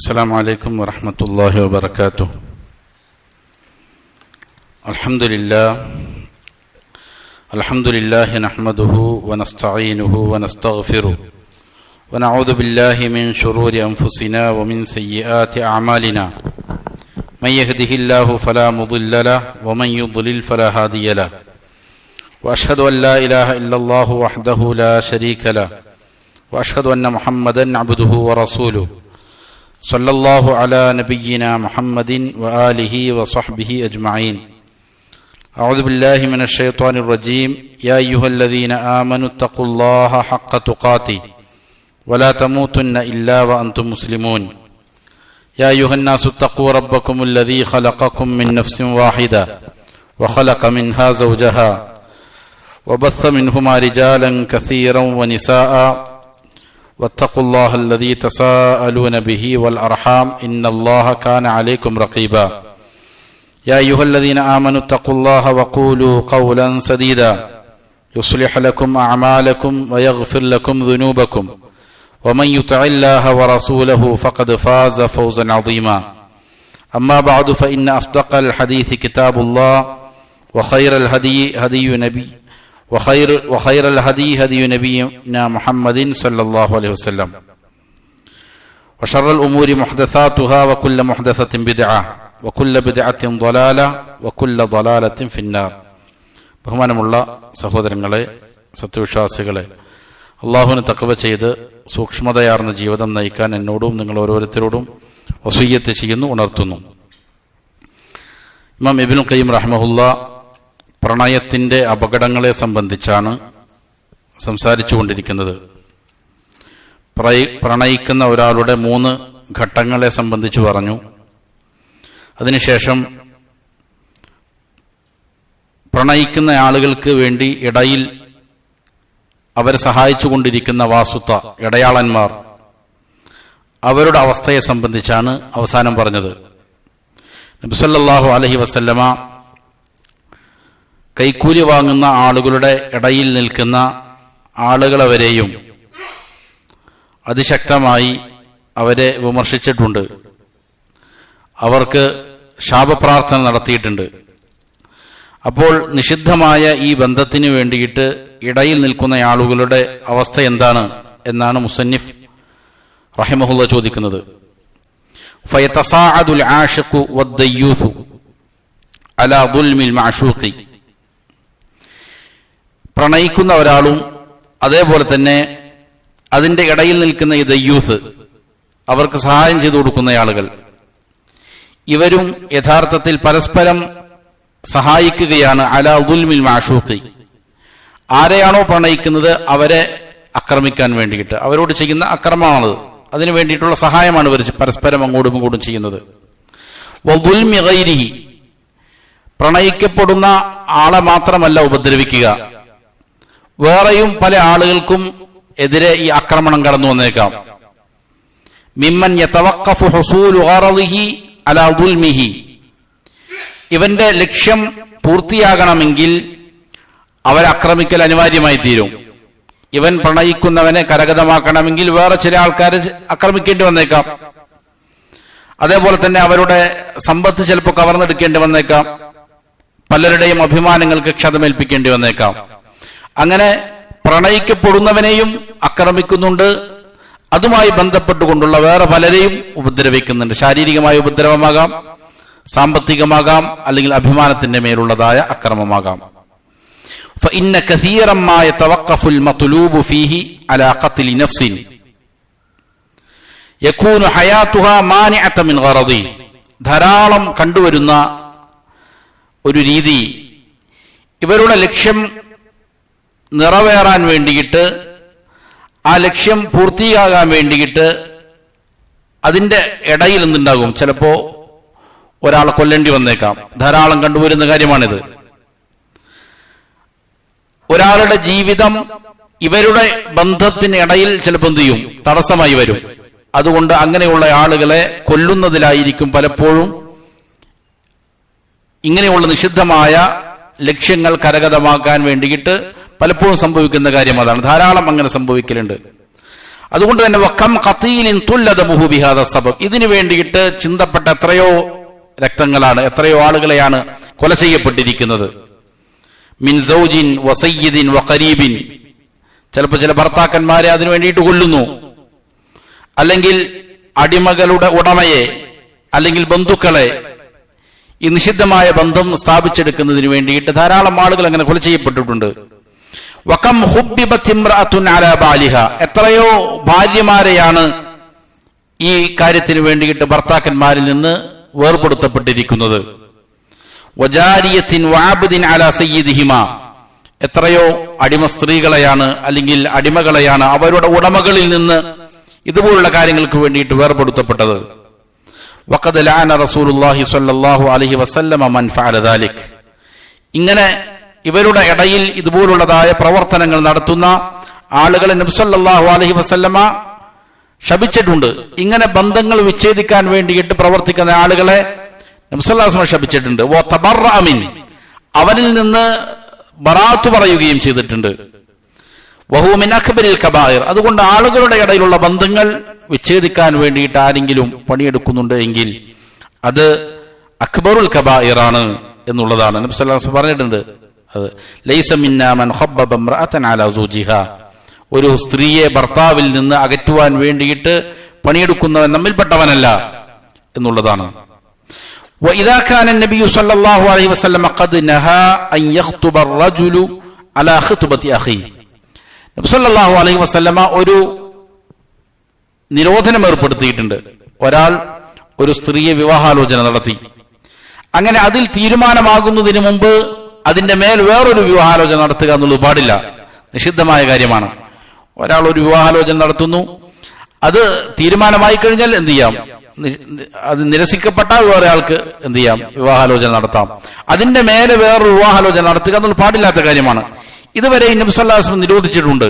السلام عليكم ورحمة الله وبركاته. الحمد لله نحمده ونستعينه ونستغفره ونعوذ بالله من شرور أنفسنا ومن سيئات أعمالنا. من يهده الله فلا مضل له ومن يضلل فلا هادي له. وأشهد أن لا إله إلا الله وحده لا شريك له وأشهد أن محمدا عبده ورسوله. صلى الله على نبينا محمد وآله وصحبه أجمعين. أعوذ بالله من الشيطان الرجيم. يا أيها الذين آمنوا اتقوا الله حق تقاته ولا تموتن إلا وأنتم مسلمون. يا أيها الناس اتقوا ربكم الذي خلقكم من نفس واحدة وخلق منها زوجها وبث منهما رجالا كثيرا ونساء واتقوا الله الذي تساءلون به والأرحام إن الله كان عليكم رقيبا. يا أيها الذين آمنوا اتقوا الله وقولوا قولا سديدا يصلح لكم أعمالكم ويغفر لكم ذنوبكم ومن يطع الله ورسوله فقد فاز فوزا عظيما. أما بعد فإن أصدق الحديث كتاب الله وخير الهدي هدي نبينا محمد صلى الله عليه وسلم وشر الأمور محدثاتها وكل محدثة بدعة وكل بدعة ضلالة وكل ضلالة في النار. ബഹുമാനമുള്ള സഹോദരങ്ങളെ, സത്യവിശ്വാസികളെ, അള്ളാഹുവിനെ തഖ്വ ചെയ്ത് സൂക്ഷ്മതയാർന്ന ജീവിതം നയിക്കാൻ എന്നോടും നിങ്ങൾ ഓരോരുത്തരോടും വസിയ്യത്ത് ചെയ്യുന്നു, ഉണർത്തുന്നു. ഇമാം ഇബ്നുൽ ഖയ്യിം റഹിമഹുല്ലാ പ്രണയത്തിന്റെ അപകടങ്ങളെ സംബന്ധിച്ചാണ് സംസാരിച്ചു കൊണ്ടിരിക്കുന്നത്. പ്രണയിക്കുന്ന ഒരാളുടെ 3 ഘട്ടങ്ങളെ സംബന്ധിച്ച് പറഞ്ഞു. അതിനുശേഷം പ്രണയിക്കുന്ന ആളുകൾക്ക് വേണ്ടി ഇടയിൽ അവരെ സഹായിച്ചു കൊണ്ടിരിക്കുന്ന വാസുത്ത ഇടയാളന്മാർ, അവരുടെ അവസ്ഥയെ സംബന്ധിച്ചാണ് അവസാനം പറഞ്ഞത്. നബി സല്ലല്ലാഹു അലൈഹി വസല്ലമ കൈക്കൂലി വാങ്ങുന്ന ആളുകളുടെ ഇടയിൽ നിൽക്കുന്ന ആളുകളവരെയും അതിശക്തമായി അവരെ വിമർശിച്ചിട്ടുണ്ട്. അവർക്ക് ശാപപ്രാർത്ഥന നടത്തിയിട്ടുണ്ട്. അപ്പോൾ നിഷിദ്ധമായ ഈ ബന്ധത്തിന് വേണ്ടിയിട്ട് ഇടയിൽ നിൽക്കുന്ന ആളുകളുടെ അവസ്ഥ എന്താണ് എന്നാണ് മുസന്നിഫ് റഹിമഹുല്ലാ ചോദിക്കുന്നത്. ഫയതസാഅദുൽ ആശിഖു വദ്ദയ്യൂസു അലാ ദുൽമിൽ മഅശൂഖി. പ്രണയിക്കുന്ന ഒരാളും അതേപോലെ തന്നെ അതിന്റെ ഇടയിൽ നിൽക്കുന്ന ഈ ദയ്യൂസ്, അവർക്ക് സഹായം ചെയ്തു കൊടുക്കുന്ന ആളുകൾ, ഇവരും യഥാർത്ഥത്തിൽ പരസ്പരം സഹായിക്കുകയാണ് അലാ ദുൽമിൽ മഅശൂഖി. ആരെയാണോ പ്രണയിക്കുന്നത് അവരെ ആക്രമിക്കാൻ വേണ്ടിയിട്ട് അവരോട് ചെയ്യുന്ന അക്രമമാണത്. അതിനു വേണ്ടിയിട്ടുള്ള സഹായമാണ് ഇവർ പരസ്പരം അങ്ങോട്ടും ഇങ്ങോട്ടും ചെയ്യുന്നത്. വദുൽമി ഗൈരിഹി, പ്രണയിക്കപ്പെടുന്ന ആളെ മാത്രമല്ല ഉപദ്രവിക്കുക, വേറെയും പല ആളുകൾക്കും എതിരെ ഈ ആക്രമണം കടന്നു വന്നേക്കാം. മിമ്മൻ യതവഖഫു ഹുസൂലു ഗറളിഹി അലാ ദുൽമിഹി, ഇവന്റെ ലക്ഷ്യം പൂർത്തിയാകണമെങ്കിൽ അവരാക്രമിക്കൽ അനിവാര്യമായി തീരും. ഇവൻ പ്രണയിക്കുന്നവനെ കരഗതമാക്കണമെങ്കിൽ വേറെ ചില ആൾക്കാരെ ആക്രമിക്കേണ്ടി വന്നേക്കാം. അതേപോലെ തന്നെ അവരുടെ സമ്പത്ത് ചിലപ്പോൾ കവർന്നെടുക്കേണ്ടി വന്നേക്കാം. പലരുടെയും അഭിമാനങ്ങൾക്ക് ക്ഷതമേൽപ്പിക്കേണ്ടി വന്നേക്കാം. അങ്ങനെ പ്രണയിക്കപ്പെടുന്നവനെയും ആക്രമിക്കുന്നുണ്ട്. അതുമായി ബന്ധപ്പെട്ടുകൊണ്ടുള്ള വേറെ പലരെയും ഉപദ്രവിക്കുന്നുണ്ട്. ശാരീരികമായ ഉപദ്രവമാകാം, സാമ്പത്തികമാകാം, അല്ലെങ്കിൽ അഭിമാനത്തിന്റെ മേലുള്ളതായ അക്രമമാകാം. فإن كثيرا ما يتوقف المطلوب فيه على قتل نفس يكون حياتها مانعة من غرضه. ധാരാളം കണ്ടുവരുന്ന ഒരു രീതി, ഇവരുടെ ലക്ഷ്യം നിറവേറാൻ വേണ്ടിയിട്ട്, ആ ലക്ഷ്യം പൂർത്തിയാകാൻ വേണ്ടിയിട്ട് അതിന്റെ ഇടയിൽ എന്തുണ്ടാകും, ചിലപ്പോ ഒരാളെ കൊല്ലേണ്ടി വന്നേക്കാം. ധാരാളം കണ്ടുവരുന്ന കാര്യമാണിത്. ഒരാളുടെ ജീവിതം ഇവരുടെ ബന്ധത്തിനിടയിൽ ചിലപ്പോൾ എന്ത് ചെയ്യും, തടസ്സമായി വരും. അതുകൊണ്ട് അങ്ങനെയുള്ള ആളുകളെ കൊല്ലുന്നതിലായിരിക്കും പലപ്പോഴും ഇങ്ങനെയുള്ള നിഷിദ്ധമായ ലക്ഷ്യങ്ങൾ കരഗതമാക്കാൻ വേണ്ടിയിട്ട് പലപ്പോഴും സംഭവിക്കുന്ന കാര്യം അതാണ്. ധാരാളം അങ്ങനെ സംഭവിക്കലുണ്ട്. അതുകൊണ്ട് തന്നെ വക്കം ഖതീലിൻ തുല്ലദമുഹു ബിഹാദ സബബ്, ഇതിനു വേണ്ടിയിട്ട് ചിന്തപ്പെട്ട എത്രയോ രക്തങ്ങളാണ്, എത്രയോ ആളുകളെയാണ് കൊല ചെയ്യപ്പെട്ടിരിക്കുന്നത്. മിൻ സൗജിൻ വസയ്യിദിൻ വഖരീബിൻ, ചിലപ്പോൾ ചില ഭർത്താക്കന്മാരെ അതിനു വേണ്ടിയിട്ട് കൊല്ലുന്നു, അല്ലെങ്കിൽ അടിമകളുടെ ഉടമയെ അല്ലെങ്കിൽ ബന്ധുക്കളെ ഈ നിഷിദ്ധമായ ബന്ധം സ്ഥാപിച്ചെടുക്കുന്നതിന് വേണ്ടിയിട്ട് ധാരാളം ആളുകൾ അങ്ങനെ കൊല ചെയ്യപ്പെട്ടിട്ടുണ്ട്. വകം ഹുബ്ബിബത് ഇംറഅത്തുൻ അലാ ബാലിഹ, എത്രയോ ഭാര്യമാരെയാണ് ഈ കാര്യത്തിന് വേണ്ടിയിട്ട് ഭർത്താക്കന്മാരിൽ നിന്ന് വേർപെടുത്തപ്പെട്ടിരിക്കുന്നത്. വജാരിയത്തിൻ വഅബ്ദിൻ അലാ സയ്യിദിഹിമ, എത്രയോ അടിമ സ്ത്രീകളെയാണ് അല്ലെങ്കിൽ അടിമകളെയാണ് അവരുടെ ഉടമകളിൽ നിന്ന് ഇതുപോലുള്ള കാര്യങ്ങൾക്ക് വേണ്ടിയിട്ട് വേർപെടുത്തപ്പെട്ടത്. വഖദ് ലഅന റസൂലുള്ളാഹി സ്വല്ലല്ലാഹു അലൈഹി വസല്ലമ മൻ ഫഅല ദാലിക്, ഇങ്ങനെ ഇവരുടെ ഇടയിൽ ഇതുപോലുള്ളതായ പ്രവർത്തനങ്ങൾ നടത്തുന്ന ആളുകളെ നബി സല്ലല്ലാഹു അലൈഹി വസല്ലമ ശപിച്ചിട്ടുണ്ട്. ഇങ്ങനെ ബന്ധങ്ങൾ വിച്ഛേദിക്കാൻ വേണ്ടിയിട്ട് പ്രവർത്തിക്കുന്ന ആളുകളെ നബി സല്ലല്ലാഹു അലൈഹി വസല്ലം ശപിച്ചിട്ടുണ്ട്. വതബറഅ മിൻ, അവനിൽ നിന്ന് ബറാഅത്ത് പറയുകയും ചെയ്തിട്ടുണ്ട്. വഹു മിൻ അക്ബരിൽ കബായിർ, അതുകൊണ്ട് ആളുകളുടെ ഇടയിലുള്ള ബന്ധങ്ങൾ വിച്ഛേദിക്കാൻ വേണ്ടിയിട്ട് ആരെങ്കിലും പണിയെടുക്കുന്നുണ്ട് എങ്കിൽ അത് അക്ബറുൽ കബായിറാണ് എന്നുള്ളതാണ്. നബി സല്ലല്ലാഹു അലൈഹി വസല്ലം പറഞ്ഞിട്ടുണ്ട്, അത് ലൈസ മിന്നാ മൻ ഖബ്ബബ ഇംറഅതൻ അലാ സൗജിഹാ, ഒരു സ്ത്രീയെ ഭർത്താവിൽ നിന്ന് അകറ്റുവാൻ വേണ്ടിയിട്ട് പണിയെടുക്കുന്നവൻ നമ്മിൽപ്പെട്ടവനല്ല എന്നുള്ളതാണ്. وإذا كان النبي صلى الله عليه وسلم قد نهى أن يخطب الرجل على خطبة أخيه, നബി സല്ലല്ലാഹു അലൈഹി വസല്ലമ ഒരു നിരോധനം ഏർപ്പെടുത്തിയിട്ടുണ്ട്. ഒരാൾ ഒരു സ്ത്രീയെ വിവാഹാലോചന നടത്തി, അങ്ങനെ അതിൽ തീരുമാനമാകുന്നതിന് മുമ്പ് അതിന്റെ മേൽ വേറൊരു വിവാഹാലോചന നടത്തുക എന്നുള്ളത് പാടില്ല, നിഷിദ്ധമായ കാര്യമാണ്. ഒരാൾ ഒരു വിവാഹാലോചന നടത്തുന്നു, അത് തീരുമാനമായി കഴിഞ്ഞാൽ എന്ത് ചെയ്യാം, അത് നിരസിക്കപ്പെട്ടാൽ വേറെ ആൾക്ക് എന്ത് ചെയ്യാം, വിവാഹാലോചന നടത്താം. അതിന്റെ മേലെ വേറൊരു വിവാഹാലോചന നടത്തുക എന്നുള്ളത് പാടില്ലാത്ത കാര്യമാണ്. ഇതുവരെ നബി സല്ലല്ലാഹു അലൈഹി വസല്ലം നിരോധിച്ചിട്ടുണ്ട്.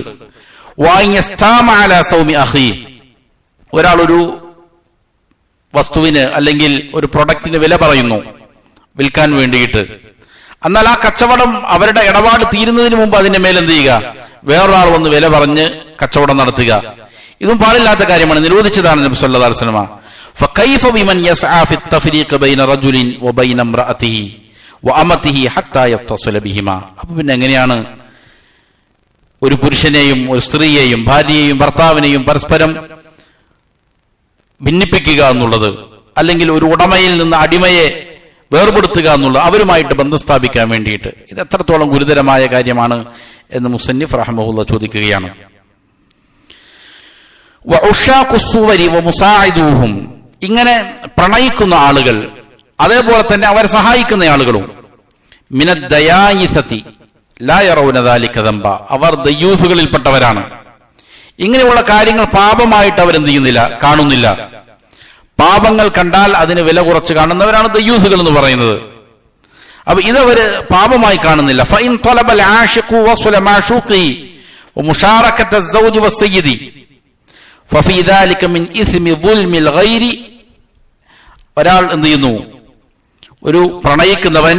ഒരാൾ ഒരു വസ്തുവിന് അല്ലെങ്കിൽ ഒരു പ്രൊഡക്റ്റിന് വില പറയുന്നു വിൽക്കാൻ വേണ്ടിയിട്ട്, എന്നാൽ ആ കച്ചവടം അവരുടെ ഇടപാട് തീരുന്നതിന് മുമ്പ് അതിന്റെ മേൽ എന്ത് ചെയ്യുക, വേറൊരാൾ വന്ന് വില പറഞ്ഞ് കച്ചവടം നടത്തുക, ഇതും പാടില്ലാത്ത കാര്യമാണ്, നിരോധിച്ചതാണ് നബി സല്ലല്ലാഹു അലൈഹി വസല്ലം. فكيف بمن يسعى في التفريق بين رجل وبين امرأته وأمته حتى يتصل بهما, അപ്പോൾ പിന്നെ എങ്ങനെയാണ് ഒരു പുരുഷനെയും ഒരു സ്ത്രീയെയും ഭാര്യയെയും ഭർത്താവിനെയും പരസ്പരം ഭിന്നിപ്പിക്കുക എന്നുള്ളത്, അല്ലെങ്കിൽ ഒരു ഉടമയിൽ നിന്ന് അടിമയെ വേർപെടുത്തുക എന്നുള്ളത്, അവരുമായിട്ട് ബന്ധം സ്ഥാപിക്കാൻ വേണ്ടിയിട്ട്, ഇത് എത്രത്തോളം ഗുരുതരമായ കാര്യമാണ് എന്ന് മുസന്നിഫ് റഹ്മഹുല്ലാഹ് ചോദിക്കുകയാണ്. ഇങ്ങനെ പ്രണയിക്കുന്ന ആളുകൾ, അതേപോലെ തന്നെ അവരെ സഹായിക്കുന്ന ആളുകളും, മിനദ്ദയായിസതി ലാ യറൗന ദാലിക ദംബ, അവർ ദയ്യൂസുകളിൽപ്പെട്ടവരാണ്. ഇങ്ങനെയുള്ള കാര്യങ്ങൾ പാപമായിട്ട് അവരെന്ത് ചെയ്യുന്നില്ല, കാണുന്നില്ല. പാപങ്ങൾ കണ്ടാൽ അതിന് വില കുറച്ച് കാണുന്നവരാണ് ദയ്യൂസുകൾ എന്ന് പറയുന്നത്. അപ്പൊ ഇതവര് പാപമായി കാണുന്നില്ല. ഫഇൻ ത്വലബൽ ആശിഖു വസ്ല മാശൂഖി വമുശാറകത അസ്സൗജി വസ്സയ്യിദി ഫഫീ ദാലിക മിൻ ഇസ്മി ദുൽമിൽ ഗൈരി, ഒരാൾ എന്ത് ചെയ്യുന്നു, ഒരു പ്രണയിക്കുന്നവൻ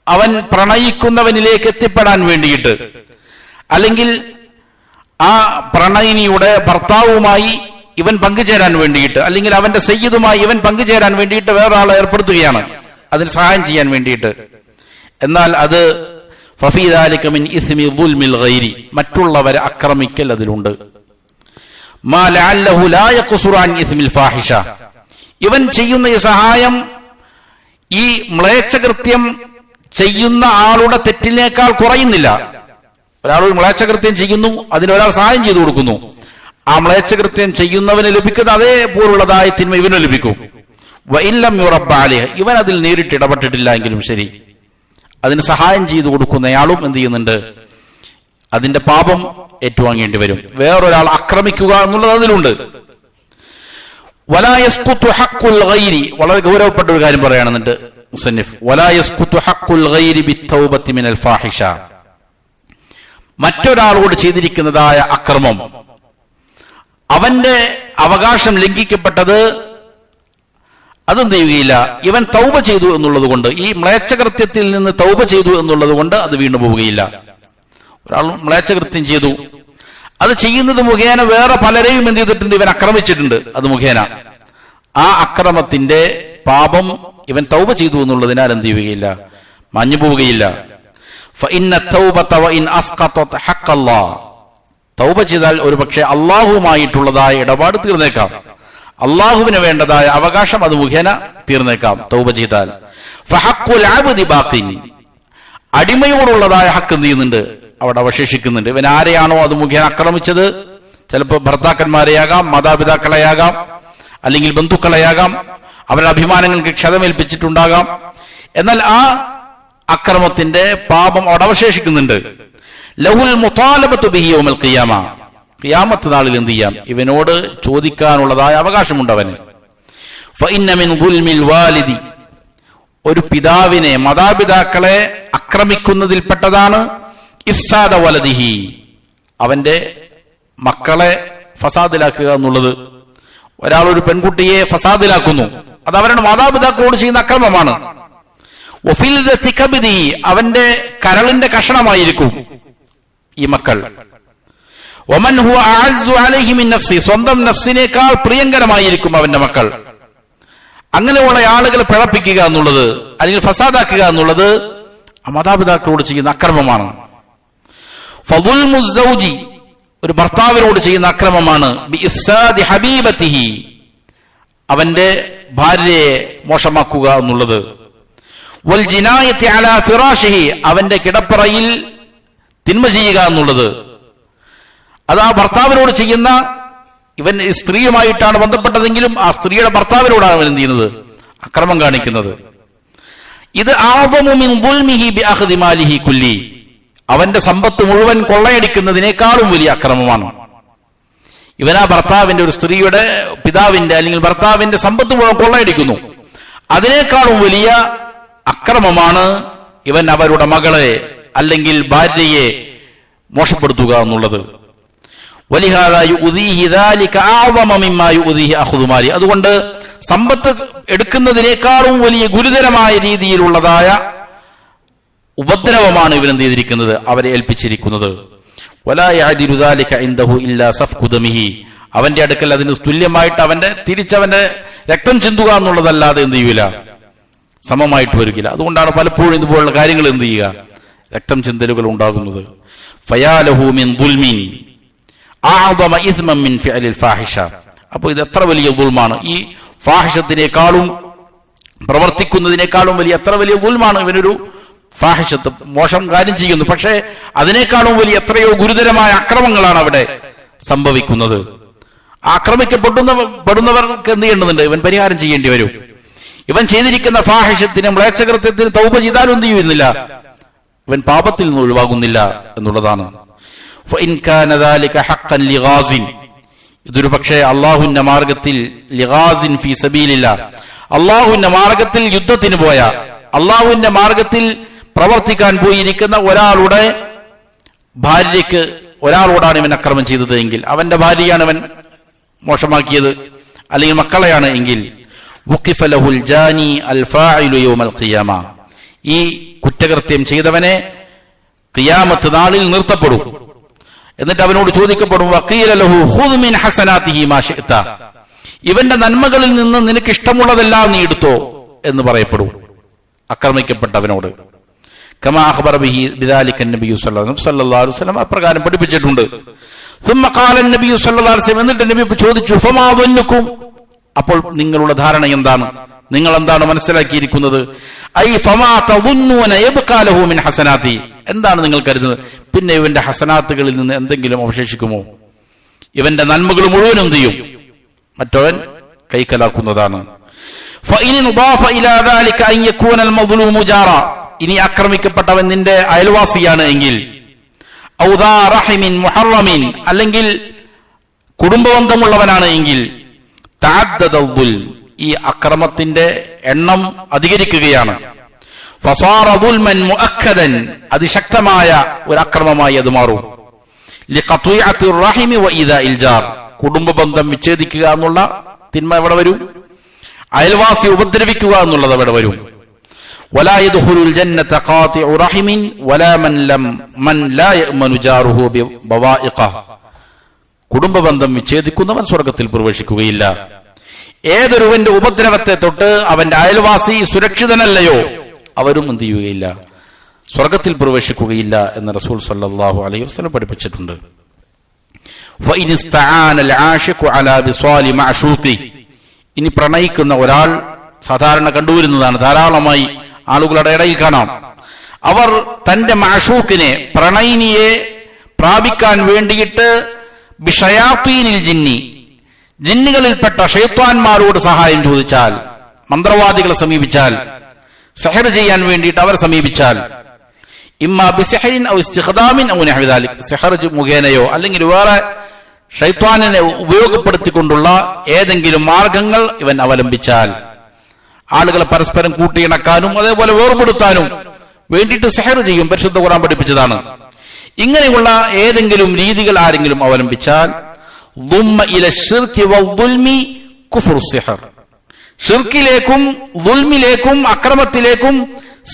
അവൻ പ്രണയിക്കുന്നവനിലേക്ക് എത്തിപ്പെടാൻ വേണ്ടിയിട്ട്, അല്ലെങ്കിൽ ആ പ്രണയിനിയുടെ ഭർത്താവുമായി ഇവൻ പങ്കുചേരാൻ വേണ്ടിയിട്ട്, അല്ലെങ്കിൽ അവന്റെ സയ്യിദുമായി ഇവൻ പങ്കുചേരാൻ വേണ്ടിയിട്ട് വേറൊരാളെ ഏർപ്പെടുത്തുകയാണ് അതിന് സഹായം ചെയ്യാൻ വേണ്ടിയിട്ട്. എന്നാൽ അത് ഫഫീ ദാലിക മിൻ ഇസ്മി ദുൽമിൽ ഗൈരി, മറ്റുള്ളവരെ ആക്രമിക്കൽ അതിലുണ്ട്. മാ ലഅല്ലഹു ലാ യഖ്സുറു അൻ ഇസ്മിൽ ഫാഹിഷ, ഇവൻ ചെയ്യുന്ന ഈ സഹായം ഈ മ്ലേച്ഛകൃത്യം ചെയ്യുന്ന ആളുടെ തെറ്റിനേക്കാൾ കുറയുന്നില്ല. ഒരാൾ ഒരു മ്ലേച്ഛകൃത്യം ചെയ്യുന്നു, അതിനൊരാൾ സഹായം ചെയ്തു കൊടുക്കുന്നു, ആ മ്ലേച്ഛകൃത്യം ചെയ്യുന്നവന് ലഭിക്കുന്ന അതേപോലുള്ളതായ തിന്മ ഇവന് ലഭിക്കും. വഇല്ലം യുറബ്ബ അലൈഹി, ഇവൻ അതിൽ നേരിട്ട് ഇടപെട്ടിട്ടില്ല എങ്കിലും ശരി, അതിന് സഹായം ചെയ്തു കൊടുക്കുന്നയാളും എന്ത് ചെയ്യുന്നുണ്ട്, അതിന്റെ പാപം ഏറ്റുവാങ്ങേണ്ടി വരും. വേറൊരാൾ ആക്രമിക്കുക എന്നുള്ളത് അതിലുണ്ട്. വലാ യസ്ഖുതു ഹഖ്ഖുൽ ഗൈരി, വളരെ ഗൗരവപ്പെട്ട ഒരു കാര്യം പറയുന്നുണ്ട് മുസന്നിഫ്, വലാ യസ്ഖുതു ഹഖ്ഖുൽ ഗൈരി ബിത്തൗബത്തി മിനൽ ഫാഹിഷ, മറ്റൊരാളോട് ചെയ്തിരിക്കുന്നതായ അക്രമം, അവന്റെ അവകാശം ലംഘിക്കപ്പെട്ടത്, അതെന്ത് ചെയ്യുകയില്ല, ഇവൻ തൗബ ചെയ്തു എന്നുള്ളത് കൊണ്ട്, ഈ മ്ലേച്ഛകൃത്യത്തിൽ നിന്ന് തൗബ ചെയ്തു എന്നുള്ളത് കൊണ്ട് അത് വീണ്ടും പോവുകയില്ല. ഒരാൾ മ്ലേച്ഛകൃത്യം ചെയ്തു, അത് ചെയ്യുന്നത് മുഖേന വേറെ പലരെയും എന്ത് ചെയ്തിട്ടുണ്ട്? ഇവൻ ആക്രമിച്ചിട്ടുണ്ട്. അത് മുഖേന ആ അക്രമത്തിന്റെ പാപം ഇവൻ തൗബ ചെയ്തു എന്നുള്ളതിനാൽ എന്ത് ചെയ്യുകയില്ല? മാഞ്ഞു പോവുകയില്ല. തൗബ ചെയ്താൽ ഒരു പക്ഷെ അള്ളാഹുമായിട്ടുള്ളതായ ഇടപാട് തീർന്നേക്കാം, അള്ളാഹുവിന് വേണ്ടതായ അവകാശം അത് മുഖേന തീർന്നേക്കാം തൗബ ചെയ്താൽ. അടിമയോടുള്ളതായ ഹക്ക് എന്ത് ചെയ്യുന്നുണ്ട്? അവിടെ അവശേഷിക്കുന്നുണ്ട്. ഇവൻ ആരെയാണോ അത് മുഖേന ആക്രമിച്ചത്, ചിലപ്പോൾ ഭർത്താക്കന്മാരെയാകാം, മാതാപിതാക്കളെയാകാം, അല്ലെങ്കിൽ ബന്ധുക്കളെയാകാം, അവരുടെ അഭിമാനങ്ങൾക്ക് ക്ഷതമേൽപ്പിച്ചിട്ടുണ്ടാകാം. എന്നാൽ ആ അക്രമത്തിന്റെ പാപം അവിടെ അവശേഷിക്കുന്നുണ്ട്. ലഹുൽ മുതാലബത്തു ബിഹി യൗമൽ ഖിയാമ, ഖിയാമത്ത് നാളിൽ എന്ത് ചെയ്യാം? ഇവനോട് ചോദിക്കാനുള്ളതായ അവകാശമുണ്ട് അവന്. ഫഇന്ന മിൻ ദുൽമിൽ വാലിദി, ഒരു പിതാവിനെ, മാതാപിതാക്കളെ ആക്രമിക്കുന്നതിൽപ്പെട്ടതാണ് ഇഫ്സാദ വലദിഹി, അവന്റെ മക്കളെ ഫസാദിലാക്കുക എന്നുള്ളത്. ഒരാൾ ഒരു പെൺകുട്ടിയെ ഫസാദിലാക്കുന്നു, അത് അവരുടെ മാതാപിതാക്കളോട് ചെയ്യുന്ന അക്രമമാണ്. അവന്റെ കരളിന്റെ കഷണമായിരിക്കും ഈ മക്കൾ. വമൻ ഹുവ അഅസ്സു അലൈഹി മിൻ നഫ്സി, സ്വന്തം നഫ്സിനേക്കാൾ പ്രിയങ്കരമായിരിക്കും അവന്റെ മക്കൾ. അങ്ങനെയുള്ള ആളുകളെ പിഴപ്പിക്കുക എന്നുള്ളത്, അല്ലെങ്കിൽ ഫസാദാക്കുക എന്നുള്ളത് മാതാപിതാക്കളോട് ചെയ്യുന്ന അക്രമമാണ്. ഫദുൽമു സൗജി, ഒരു ഭർത്താവിനോട് ചെയ്യുന്ന അക്രമമാണ്. ബി ഇഫ്സാദി ഹബീബത്തിഹി, അവന്റെ ഭാര്യയെ മോശമാക്കുക എന്നുള്ളത്. വൽ ജിനായത്തി അലാ ഫിറാഷിഹി, അവന്റെ കിടപ്പറയിൽ തിന്മ ചെയ്യുക എന്നുള്ളത്. അത് ആ ഭർത്താവിനോട് ചെയ്യുന്ന, ഇവൻ സ്ത്രീയുമായിട്ടാണ് ബന്ധപ്പെട്ടതെങ്കിലും ആ സ്ത്രീയുടെ ഭർത്താവിനോടാണ് അവൻ എന്ത് ചെയ്യുന്നത്? അക്രമം കാണിക്കുന്നത്. ഇത് അഅ്ദമു മിൻ ദുൽമിഹി ബി അഖ്ദി മാലിഹി കുല്ലി, അവന്റെ സമ്പത്ത് മുഴുവൻ കൊള്ളയടിക്കുന്നതിനേക്കാളും വലിയ അക്രമമാണ്. ഇവൻ ആ ഭർത്താവിന്റെ, ഒരു സ്ത്രീയുടെ പിതാവിന്റെ അല്ലെങ്കിൽ ഭർത്താവിന്റെ സമ്പത്ത് മുഴുവൻ കൊള്ളയടിക്കുന്നു. അതിനേക്കാളും വലിയ അക്രമമാണ് ഇവൻ അവരുടെ മകളെ അല്ലെങ്കിൽ ഭാര്യയെ മോശപ്പെടുത്തുക എന്നുള്ളത്. അതുകൊണ്ട് സമ്പത്ത് എടുക്കുന്നതിനേക്കാളും വലിയ ഗുരുതരമായ രീതിയിലുള്ളതായ ഉപദ്രവമാണ് ഇവൻ എന്ത് ചെയ്തിരിക്കുന്നത്? അവരെ ഏൽപ്പിച്ചിരിക്കുന്നത്. അവന്റെ അടുക്കൽ അതിന് തുല്യമായിട്ട് തിരിച്ചവന്റെ രക്തം ചിന്തുക എന്നുള്ളതല്ലാതെ എന്ത് ചെയ്യൂല, സമമായിട്ട് വരില്ല. അതുകൊണ്ടാണ് പലപ്പോഴും ഇതുപോലുള്ള കാര്യങ്ങൾ എന്ത് ചെയ്യുക, രക്തം ചിന്തലുകൾ ഉണ്ടാകുന്നത്. ഫയാലഹു മിൻ ദുൽമിൻ അഅ്ദമ ഇസ്മൻ മിൻ ഫിഅലിൽ ഫാഹിഷ. അപ്പോൾ ഇത് എത്ര വലിയ ദുൽമാണ്! ഈ ഫാഹിഷത്തിനേക്കാളും പ്രവർത്തിക്കുന്നതിനേക്കാളും വലിയ എത്ര വലിയ ദുൽമാണ്! ഇവനൊരു ഫാഹിഷത്ത്, മോശം കാര്യം ചെയ്യുന്നു, പക്ഷേ അതിനേക്കാളും വലിയ എത്രയോ ഗുരുതരമായ അക്രമങ്ങളാണ് അവിടെ സംഭവിക്കുന്നത്. ആക്രമിക്കപ്പെടുന്നവർക്ക് എന്ത് ചെയ്യേണ്ടതുണ്ട്? ഇവൻ പരിഹാരം ചെയ്യേണ്ടി വരും. ഇവൻ ചെയ്തിരിക്കുന്ന ഫാഹിഷത്തിന്, മ്ലേച്ഛകൃത്യത്തിന് തൗബ ചെയ്താലും എന്ത് ചെയ്യുന്നില്ല, ഇവൻ പാപത്തിൽ നിന്ന് ഒഴിവാകുന്നില്ല എന്നുള്ളതാണ്. ഇതൊരു പക്ഷേ അള്ളാഹുവിന്റെ മാർഗത്തിൽ, ലിഗാസിൻ ഫീ സബീലില്ലാഹ്, അള്ളാഹുവിന്റെ മാർഗത്തിൽ യുദ്ധത്തിന് പോയ, അള്ളാഹുവിന്റെ മാർഗത്തിൽ പ്രവർത്തിക്കാൻ പോയിരിക്കുന്ന ഒരാളുടെ ഭാര്യയ്ക്ക്, ഒരാളോടാണ് ഇവൻ അക്രമം ചെയ്തത് എങ്കിൽ, അവന്റെ ഭാര്യയാണ് ഇവൻ മോശമാക്കിയത്, അല്ലെങ്കിൽ മക്കളെയാണ് എങ്കിൽ, വഖിഫ ലഹുൽ ജാനി അൽ ഫാഇലു യൗമൽ ഖിയാമ, ഈ കുറ്റകൃത്യം ചെയ്തവനെ ഖിയാമത്ത് നാളിൽ നിർത്തപ്പെടും. എന്നിട്ട് അവനോട് ചോദിക്കപ്പെടും, വഖീല ലഹു ഖുദ് മിൻ ഹസനാതിഹി മാ ശിഅത, ഇവന്റെ നന്മകളിൽ നിന്ന് നിനക്ക് ഇഷ്ടമുള്ളതെല്ലാം നീ എടുത്തോ എന്ന് പറയപ്പെടും ആക്രമിക്കപ്പെട്ടവനോട്. കമാ അഖ്ബറ ബിഹി ബിദാലിക നബി സല്ലല്ലാഹു അലൈഹി വസല്ലം അപ്രകാരം പഠിപ്പിച്ചിട്ടുണ്ട്. ثم قال النبي صلى الله عليه وسلم, എന്നിട്ട് നബി ചോദിച്ചു, ഫമാ ദുന്നുക്കും, അപ്പോൾ നിങ്ങളുടെ ധാരണ എന്താണ്, നിങ്ങൾ എന്താണ് മനസ്സിലാക്കിയിരിക്കുന്നത്? ഐ ഫമാ തദുന്നൂന യബ്ഖാ ലഹു മിൻ ഹസനാതി, എന്താണ് നിങ്ങൾ കരുതുന്നത്, പിന്നെ ഇവന്റെ ഹസനാത്തുകളിൽ നിന്ന് എന്തെങ്കിലും അവശേഷിക്കുമോ? ഇവന്റെ നന്മകൾ മുഴുവൻ എന്ത് ചെയ്യും? മറ്റവൻ കൈക്കലാക്കുന്നതാണ്. ഫഇൻ ضاف الى ذلك ان يكون المظلوم جارا, ഇനി ആക്രമിക്കപ്പെട്ടവൻ നിന്റെ അയൽവാസിയാണ് എങ്കിൽ, ഔ ദാ റഹിമിൻ മുഹറമിൻ, അല്ലെങ്കിൽ കുടുംബബന്ധമുള്ളവനാണ് എങ്കിൽ, തഅദ്ദദ ദുൽം, ഈ അക്രമത്തിന്റെ എണ്ണം അധികരിക്കുകയാണ്. ഫസാറ ദുൽമൻ മുഅക്കദൻ, അതിശക്തമായ ഒരു അക്രമമായി അത് മാറും. ലിഖത്വിഅത്തി റഹിമി വഇദാഇൽ ജാർ, കുടുംബ ബന്ധം വിച്ഛേദിക്കുക എന്നുള്ള തിന്മ എവിടെ വരും? അയൽവാസി ഉപദ്രവിക്കുക എന്നുള്ളത് അവിടെ വരും. വലാ യദ്ഖുലുൽ ജന്നത ഖാതിഉ റഹിമിൻ വലാ മൻ ലാ യഅ്മനു ജാറുഹു ബിബവാഇഖ, കുടുംബബന്ധം വിച്ഛേദിക്കുന്നവൻ സ്വർഗത്തിൽ പ്രവേശിക്കുകയില്ല. ഏതൊരുവന്റെ ഉപദ്രവത്തെ തൊട്ട് അവന്റെ അയൽവാസി സുരക്ഷിതനല്ലയോ അവരും എന്ത് ചെയ്യുകയില്ല, സ്വർഗത്തിൽ പ്രവേശിക്കുകയില്ല എന്ന് റസൂൽ സല്ലല്ലാഹു അലൈഹി വസല്ലം പഠിപ്പിച്ചിട്ടുണ്ട്. ഇനി പ്രണയിക്കുന്ന ഒരാൾ സാധാരണ കണ്ടുവരുന്നതാണ്, ധാരാളമായി ആളുകളുടെ ഇടയിൽ കാണാം. അവർ തന്റെ മഅശൂഖിനെ, പ്രണയിനിയെ പ്രാപിക്കാൻ വേണ്ടിയിട്ട് ബിശയാത്തീനിൽ ജിന്നി, ജിന്നുകളിൽപ്പെട്ട ശൈത്വാന്മാരോട് സഹായം ചോദിച്ചാൽ, മന്ത്രവാദികളെ സമീപിച്ചാൽ, സഹർ ചെയ്യാൻ വേണ്ടിയിട്ട് അവർ സമീപിച്ചാൽ, ഇമ്മാ ബിസിഹ്റിൻ ഔ ഇസ്തിഖ്ദാമിൻ ഔ നഹ്വി ദാലിക്, സഹർ മുഖേനയോ അല്ലെങ്കിൽ വേറെ ശൈത്വാനിനെ ഉപയോഗപ്പെടുത്തിക്കൊണ്ടുള്ള ഏതെങ്കിലും മാർഗങ്ങൾ ഇവൻ അവലംബിച്ചാൽ, ആളുകളെ പരസ്പരം കൂട്ടിയിണക്കാനും അതേപോലെ വേർപെടുത്താനും വേണ്ടിയിട്ട് സഹർ ചെയ്യും. പരിശുദ്ധ ഖുർആൻ പഠിപ്പിച്ചതാണ്. ഇങ്ങനെയുള്ള ഏതെങ്കിലും രീതികൾ ആരെങ്കിലും അവലംബിച്ചാൽ ഷിർക്കിലേക്കും ദുൽമിലേക്കും അക്രമത്തിലേക്കും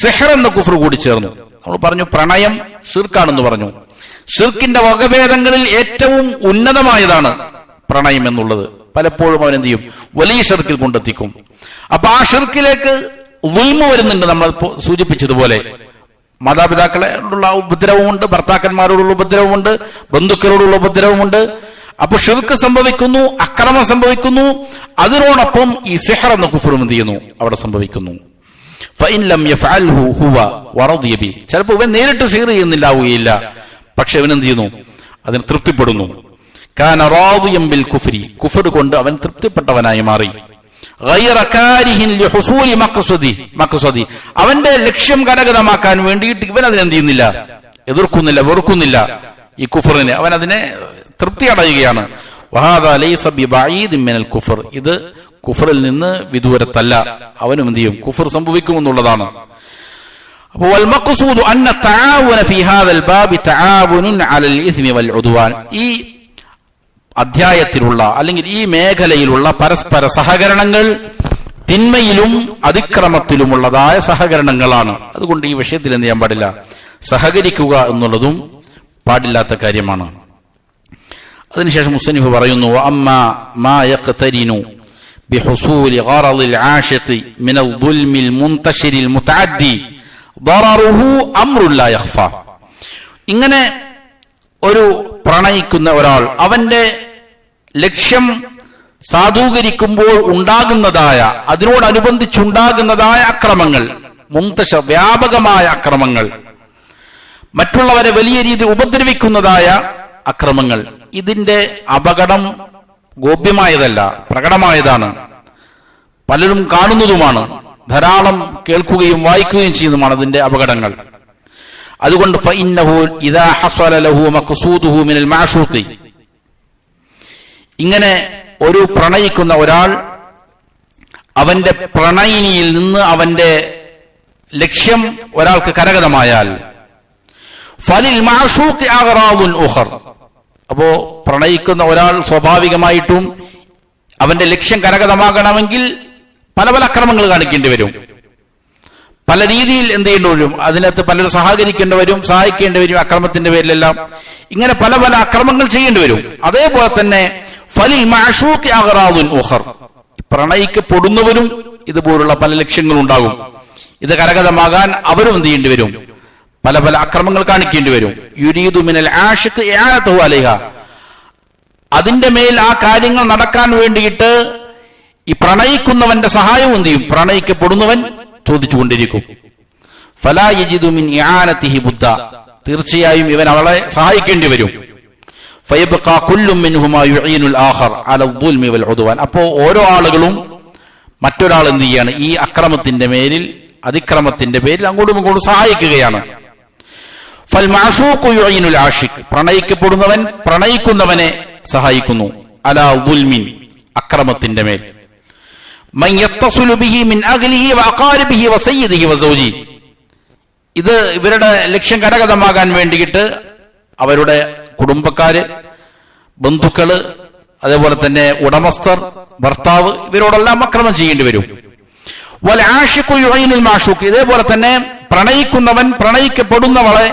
സിഹർ എന്ന കുഫർ കൂടി ചേർന്നു. നമ്മൾ പറഞ്ഞു പ്രണയം ഷിർക്കാണെന്ന് പറഞ്ഞു. ഷിർക്കിന്റെ വകഭേദങ്ങളിൽ ഏറ്റവും ഉന്നതമായതാണ് പ്രണയം എന്നുള്ളത്. പലപ്പോഴും അവൻ എന്ത് ചെയ്യും, വലിയ ഷിർക്കിൽ കൊണ്ടെത്തിക്കും. അപ്പൊ ആ ഷിർക്കിലേക്ക് ദുൽമ വരുന്നുണ്ട്. നമ്മൾ സൂചിപ്പിച്ചതുപോലെ മാതാപിതാക്കളോടുള്ള ഉപദ്രവമുണ്ട്, ഭർത്താക്കന്മാരോടുള്ള ഉപദ്രവമുണ്ട്, ബന്ധുക്കളോടുള്ള ഉപദ്രവമുണ്ട്. അപ്പൊ ഷിർക്ക് സംഭവിക്കുന്നു, അക്രമം സംഭവിക്കുന്നു. അതിനോടൊപ്പം ഈ സിഹർ എന്ന കുഫറും എന്ത് ചെയ്യുന്നു, അവിടെ സംഭവിക്കുന്നു. ചിലപ്പോൾ ഇവൻ നേരിട്ട് സിഹർ ചെയ്യുന്നില്ലാവുകയില്ല, പക്ഷെ അവൻ എന്ത് ചെയ്യുന്നു, അതിന് തൃപ്തിപ്പെടുന്നു. കുഫർ കൊണ്ട് അവൻ തൃപ്തിപ്പെട്ടവനായി മാറി. അവന്റെ ലക്ഷ്യം കരഗതമാക്കാൻ വേണ്ടിയിട്ട് ഇവൻ അതിനെന്ത് ചെയ്യുന്നില്ല, എതിർക്കുന്നില്ല, വെറുക്കുന്നില്ല. ഈ കുഫറിനെ അവൻ അതിനെ തൃപ്തി അടയുകയാണ്. ഇത് കുഫറിൽ നിന്ന് വിദൂരത്തല്ല, അവനും എന്ത് ചെയ്യും, കുഫർ സംഭവിക്കുമെന്നുള്ളതാണ്. അപ്പോൾ ഈ അധ്യായത്തിലുള്ള അല്ലെങ്കിൽ ഈ മേഖലയിലുള്ള പരസ്പര സഹകരണങ്ങൾ തിന്മയിലും അതിക്രമത്തിലുമുള്ളതായ സഹകരണങ്ങളാണ്. അതുകൊണ്ട് ഈ വിഷയത്തിൽ എന്ത് ചെയ്യാൻ പാടില്ല, സഹകരിക്കുക എന്നുള്ളതും പാടില്ലാത്ത കാര്യമാണ്. അതിനുശേഷം മുസ്തനിഫ് പറയുന്നു, അമ്മാ മാ യഖ്തരിനു ബിഹുസൂലി ഗറളിൽ ആശിഖി മിനൽ ദുൽമിൽ മുൻതശിരിൽ മുതഅദ്ദി ദററുഹു അംറുൻ ലാ യഖ്ഫ. ഇങ്ങനെ ഒരു പ്രണയിക്കുന്ന ഒരാൾ അവന്റെ ലക്ഷ്യം സാധൂകരിക്കുമ്പോൾ ഉണ്ടാകുന്നതായ, അതിനോടനുബന്ധിച്ചുണ്ടാകുന്നതായ അക്രമങ്ങൾ, മുൻതശ വ്യാപകമായ അക്രമങ്ങൾ, മറ്റുള്ളവരെ വലിയ രീതിയിൽ ഉപദ്രവിക്കുന്നതായ അക്രമങ്ങൾ, ഇതിന്റെ അപകടം ഗോപ്യമായതല്ല, പ്രകടമായതാണ്, പലരും കാണുന്നതുമാണ്, ധാരാളം കേൾക്കുകയും വായിക്കുകയും ചെയ്യുന്നതുമാണ് അതിന്റെ അപകടങ്ങൾ. അതുകൊണ്ട് ഇങ്ങനെ ഒരു പ്രണയിക്കുന്ന ഒരാൾ അവന്റെ പ്രണയിനിയിൽ നിന്ന് അവന്റെ ലക്ഷ്യം ഒരാൾക്ക് കരഗതമായാൽ അപ്പോ പ്രണയിക്കുന്ന ഒരാൾ സ്വാഭാവികമായിട്ടും അവന്റെ ലക്ഷ്യം കരഗതമാകണമെങ്കിൽ പല പല അക്രമങ്ങൾ കാണിക്കേണ്ടി വരും, പല രീതിയിൽ എന്ത് ചെയ്യേണ്ടി വരും, അതിനകത്ത് പലരും സഹകരിക്കേണ്ടി വരും, സഹായിക്കേണ്ടി വരും, അക്രമത്തിന്റെ പേരിലെല്ലാം ഇങ്ങനെ പല പല അക്രമങ്ങൾ ചെയ്യേണ്ടി വരും. അതേപോലെ തന്നെ ഫലിൽ മഅശൂഖി അഗ്റാദുൻ ഉഖർ, പ്രണയിക്കപ്പെടുന്നവരും ഇതുപോലുള്ള പല ലക്ഷ്യങ്ങളുണ്ടാകും. ഇത് കരഗതമാകാൻ അവരും എന്ത് ചെയ്യേണ്ടി വരും, പല പല അക്രമങ്ങൾ കാണിക്കേണ്ടി വരും. യുരീദു മിനൽ ആശിഖ് ഇആനതുഹു അലൈഹ, അതിന്റെ മേൽ ആ കാര്യങ്ങൾ നടക്കാൻ വേണ്ടിയിട്ട് ഈ പ്രണയിക്കുന്നവന്റെ സഹായം എന്ത് ചെയ്യും, പ്രണയിക്കപ്പെടുന്നവൻ ചോദിച്ചുകൊണ്ടിരിക്കും. ഫലാ യജിദു മിൻ ഇആനതിഹി ബുദ്ദ, തീർച്ചയായും ഇവൻ അവളെ സഹായിക്കേണ്ടി വരും. ഫയബ്ഖാ കുല്ലു മിൻഹുമാ യുഈനുൽ ആഖർ അല ദുൽമി വൽ ഉദ്വാൻ, അപ്പോൾ ഓരോ ആളുകളും മറ്റൊരാൾ എന്ത് ചെയ്യാണ്, ഈ അക്രമത്തിന്റെ മേലിൽ, അതിക്രമത്തിന്റെ പേരിൽ അങ്ങോട്ടും ഇങ്ങോട്ടും സഹായിക്കുകയാണ്. ഫൽ മഅശൂഖു യുഈനുൽ ആശിഖ്, പ്രണയിക്കപ്പെടുന്നവൻ പ്രണയിക്കുന്നവനെ സഹായിക്കുന്നു. അലാ ദുൽമിൻ, അക്രമത്തിന്റെ മേൽ. മൻ യത്തസിലു ബിഹി മിൻ അഗ്ലിഹി വഅഖാരിബിഹി വസയ്യിദിഹി വസൗജി, ഇത് ഇവരുടെ ലക്ഷ്യം കരഗതമാകാൻ വേണ്ടിയിട്ട് അവരുടെ കുടുംബക്കാര്, ബന്ധുക്കള്, അതേപോലെ തന്നെ ഉടമസ്ഥർ, ഭർത്താവ്, ഇവരോടെല്ലാം അക്രമം ചെയ്യേണ്ടി വരും. വൽ ആശിഖു യുഈനുൽ മഅശൂഖ്, ഇതേപോലെ തന്നെ പ്രണയിക്കുന്നവൻ പ്രണയിക്കപ്പെടുന്നവളെ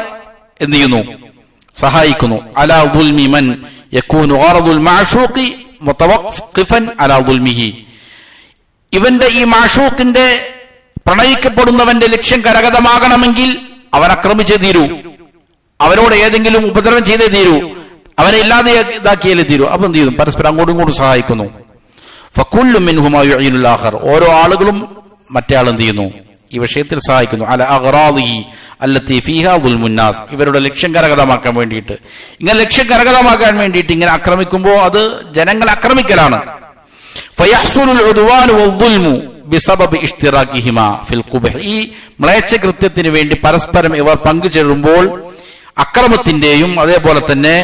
എന്ത് ചെയ്യുന്നു, സഹായിക്കുന്നു. അലാ ദുൽമി മൻ യകൂനു ഗറദുൽ മഅശൂഖി മുതവഖിഫൻ അലാ ദുൽമിഹി. ഇവന്റെ ഈ മാഷൂഖിന്റെ പ്രണയിക്കപ്പെടുന്നവന്റെ ലക്ഷ്യം കരഗതമാകണമെങ്കിൽ അവൻ ആക്രമിച്ചേ തീരൂ, അവനോട് ഏതെങ്കിലും ഉപദ്രവം ചെയ്തേ തീരൂ, അവനെ ഇല്ലാതെ ഇതാക്കിയാലേ തീരൂ. അപ്പൊ എന്ത് ചെയ്തു? പരസ്പരം അങ്ങോട്ടും ഇങ്ങോട്ടും സഹായിക്കുന്നു. ഫകുല്ലു മിൻഹുമാ യുഈനുൽ ആഖർ. ഓരോ ആളുകളും മറ്റേ ആൾ എന്ത് ചെയ്യുന്നു? ഈ വിഷയത്തിൽ സഹായിക്കുന്നു. അല അഗ്റാദിഹി അല്ലത്തി ഫീഹാ ദുൽമുൻ നാസ്. ഇവരുടെ ലക്ഷ്യം കരഗതമാക്കാൻ വേണ്ടിയിട്ട്, ഇങ്ങനെ ലക്ഷ്യം കരഗതമാക്കാൻ വേണ്ടിയിട്ട് ഇങ്ങനെ ആക്രമിക്കുമ്പോൾ അത് ജനങ്ങളെ ആക്രമിക്കലാണ്. ഫയഹ്സുലുൽ ഉദ്വാനു വദ്ദുൽമു ബിസബബി ഇഷ്തിറാകിഹിമാ ഫിൽ ഖുബ്ഹ്. ഈ മ്ലേച്ഛ കൃത്യത്തിന് വേണ്ടി പരസ്പരം ഇവർ പങ്കുചേരുമ്പോൾ അക്രമത്തിന്റെയും അതേപോലെ തന്നെ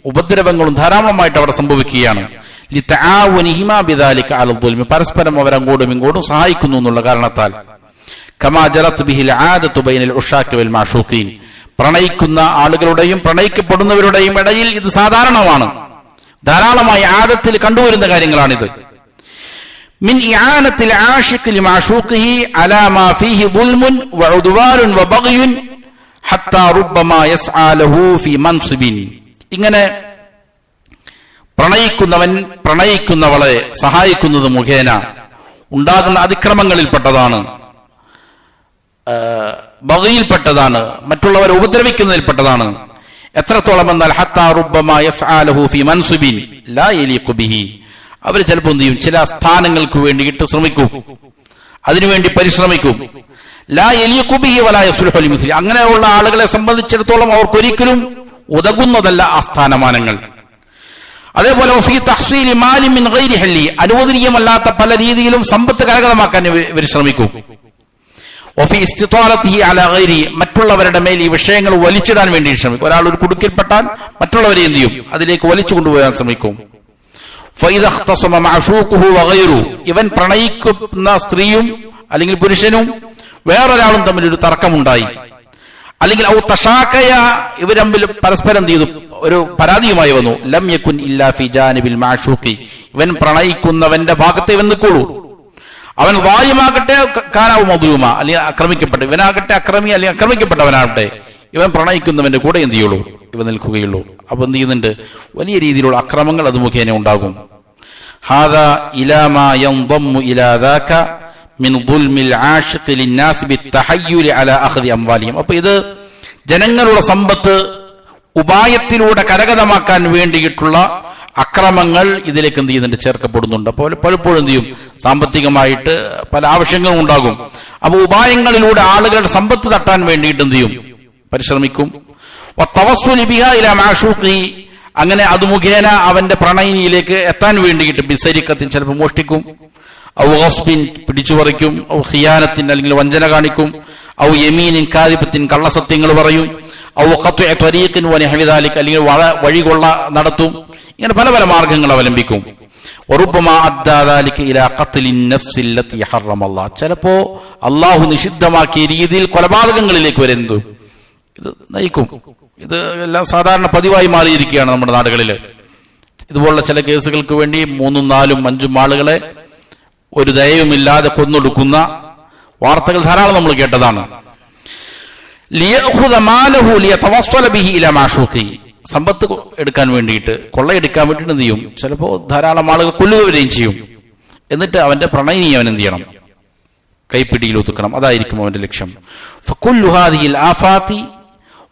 ഉപദ്രവങ്ങളും ധാരാളമായിട്ട് അവിടെ സംഭവിക്കുകയാണ്. ലിതആവുനിഹിമാ ബിദാലിക അലൽ ദുൽമി. പരസ്പരം അവർ അങ്ങോട്ടും ഇങ്ങോട്ടും സഹായിക്കുന്നു എന്നുള്ള കാരണത്താൽ. കമാ ജറത് ബിഹിൽ ആദതു ബൈനൽ ഉഷാഖി വൽ മാഷൂഖീൻ. പ്രണയിക്കുന്ന ആളുകളുടെയും പ്രണയിക്കപ്പെടുന്നവരുടെയും ഇടയിൽ ഇത് സാധാരണമാണ്, ധാരാളമായി ആദത്തിൽ കണ്ടുവരുന്ന കാര്യങ്ങളാണിത്. മിൻ ഇആനത്തിൽ ആശിഖി ലിമാഷൂഖിഹി അലാ മാ ഫീഹി ദുൽമുൻ വഉദ്വാനുൻ വബഗ്യുൻ ഹത്താ റുബ്ബമാ യസ്ആ ലഹു ഫീ മൻസിബിൻ. ഇങ്ങനെ പ്രണയിക്കുന്നവളെ സഹായിക്കുന്നത് മുഖേന ഉണ്ടാകുന്ന അതിക്രമങ്ങളിൽപ്പെട്ടതാണ്, ബഗയിൽപ്പെട്ടതാണ്, മറ്റുള്ളവരെ ഉപദ്രവിക്കുന്നതിൽപ്പെട്ടതാണ്. എത്രത്തോളം എന്നാൽ ഹത്താ റുബ്ബമാ യസ്ആ ലഹു ഫീ മൻസിബിൻ ലാ യലീഖു ബിഹി. അവർ ചിലപ്പോൾ എന്ത് ചെയ്യും? ചില സ്ഥാനങ്ങൾക്ക് വേണ്ടിയിട്ട് ശ്രമിക്കും, അതിനുവേണ്ടി പരിശ്രമിക്കും. ലാ യലീഖു ബിഹി വലാ യസ്ലുഹു ലിമിസ്ലി. അങ്ങനെയുള്ള ആളുകളെ സംബന്ധിച്ചിടത്തോളം അവർക്കൊരിക്കലും ഉതകുന്നതല്ല ആ സ്ഥാനമാനങ്ങൾ. അതേപോലെ ഫീ തഹ്സീലി മാലി മിൻ ഗൈരി ഹല്ലി. അനുവദനീയമല്ലാത്ത പല രീതിയിലും സമ്പത്ത് കരഗതമാക്കാൻ ഇവർ ശ്രമിക്കും. വഫീ ഇസ്തിത്വാലത്തിഹി അലാ ഗൈരി. മറ്റുള്ളവരുടെ മേൽ ഈ വിഷയങ്ങൾ വലിച്ചിടാൻ വേണ്ടി ശ്രമിക്കും. ഒരാൾ ഒരു കുടുക്കിൽപ്പെട്ടാൽ മറ്റുള്ളവരെ എന്ത് ചെയ്യും? അതിലേക്ക് വലിച്ചു കൊണ്ടുപോകാൻ ശ്രമിക്കും. ഫഇദ ഇഖ്തസമ മഅശൂഖുഹു വഗൈറു. ഇവൻ പ്രണയിക്കുന്ന സ്ത്രീയും അല്ലെങ്കിൽ പുരുഷനും വേറൊരാളും തമ്മിൽ ഒരു തർക്കമുണ്ടായി, അല്ലെങ്കിൽ ഔ തശാഖയ, ഇവർ തമ്മിൽ പരസ്പരം ചെയ്തു ഒരു പരാതിയുമായി വന്നു. ലം യകുൻ ഇല്ലാ ഫി ജാനിബിൽ മഅശൂഖി. ഇവൻ പ്രണയിക്കുന്നവന്റെ ഭാഗത്തെ ഇവൻ നിൽക്കുള്ളൂ. അവൻ വായുമാകട്ടെ കാനാവും മദ്ലൂമ, അല്ലെങ്കിൽ ആക്രമിക്കപ്പെട്ട ഇവനാകട്ടെ അക്രമി അല്ലെങ്കിൽ ആക്രമിക്കപ്പെട്ടവനാകട്ടെ, ഇവൻ പ്രണയിക്കുന്നവന്റെ കൂടെ എന്ത് ചെയ്യുള്ളൂ? ഇവ നിൽക്കുകയുള്ളൂ. അപ്പൊ എന്ത് ചെയ്യുന്നുണ്ട്? വലിയ രീതിയിലുള്ള അക്രമങ്ങൾ അത് മുഖേന ഉണ്ടാകും. ഹാദാ ഇലാ മാ യൻദമ്മു ഇലാ ദാക മിൻ ദുൽമിൽ ആശിഖി ലിന്നാസ് ബിത്തഹയ്യുലി അലാ അഖ്ദി അംവാലിഹിം. അപ്പൊ ഇത് ജനങ്ങളുടെ സമ്പത്ത് ഉപായത്തിലൂടെ കരഗതമാക്കാൻ വേണ്ടിയിട്ടുള്ള അക്രമങ്ങൾ ഇതിലേക്ക് എന്ത് ചെയ്യുന്നുണ്ട്? ചേർക്കപ്പെടുന്നുണ്ട്. അപ്പോൾ പലപ്പോഴും എന്ത് ചെയ്യും? സാമ്പത്തികമായിട്ട് പല ആവശ്യങ്ങളും ഉണ്ടാകും. അപ്പൊ ഉപായങ്ങളിലൂടെ ആളുകളുടെ സമ്പത്ത് തട്ടാൻ വേണ്ടിയിട്ട് എന്ത് ചെയ്യും? പരിശ്രമിക്കും. അങ്ങനെ അത് മുഖേന അവന്റെ പ്രണയിനിയിലേക്ക് എത്താൻ വേണ്ടിയിട്ട് ബിസരിക്കത്തിൻ ചിലപ്പോൾ മോഷ്ടിക്കും, ഔ ഗസ്ബിൻ പിടിച്ചുപറിക്കും, ഔ ഖിയാനത്തിൻ അല്ലെങ്കിൽ വഞ്ചന കാണിക്കും, ഔ യമീനിൻ കാദിബത്തിൻ കള്ളസത്യങ്ങൾ പറയും, ഔ ഖത്ഉ ത്വരീഖിൻ വനഹവി ദാലിക അല്ലെങ്കിൽ വഴികൊള്ള നടത്തും. ഇങ്ങനെ പല പല മാർഗങ്ങൾ അവലംബിക്കും. വറുബ്ബമാ അദ്ദാ ദാലിക ഇലാ ഖത്ലിൻ നഫ്സിൽ ലത്തി ഹറമല്ലാഹ്. ചിലപ്പോ അല്ലാഹു നിഷിദ്ധമാക്കിയ രീതിയിൽ കൊലപാതകങ്ങളിലേക്ക് വരുന്നത് ഇത് നയിക്കും. ഇത് എല്ലാം സാധാരണ പതിവായി മാറിയിരിക്കുകയാണ് നമ്മുടെ നാടുകളിൽ. ഇതുപോലുള്ള ചില കേസുകൾക്ക് വേണ്ടി 3, 4, 5 ആളുകളെ ഒരു ദയവുമില്ലാതെ കൊന്നൊടുക്കുന്ന വാർത്തകൾ ധാരാളം നമ്മൾ കേട്ടതാണ്. ലിയഖുദ മാലഹു ലിയതവസ്സല ബിഹി ഇലാ മാഷൂഖി. സമ്പത്ത് എടുക്കാൻ വേണ്ടിയിട്ട്, കൊള്ളയെടുക്കാൻ വേണ്ടിയിട്ട് എന്ത് ചെയ്യും? ചിലപ്പോ ധാരാളം ആളുകൾ കൊല്ലുകയും ചെയ്യും. എന്നിട്ട് അവന്റെ പ്രണയിനിയെ അവൻ എന്ത് ചെയ്യണം? കൈപ്പിടിയിൽ ഒതുക്കണം. അതായിരിക്കും അവന്റെ ലക്ഷ്യം. ഫകുല്ലു ഹാദിഹിൽ ആഫാതി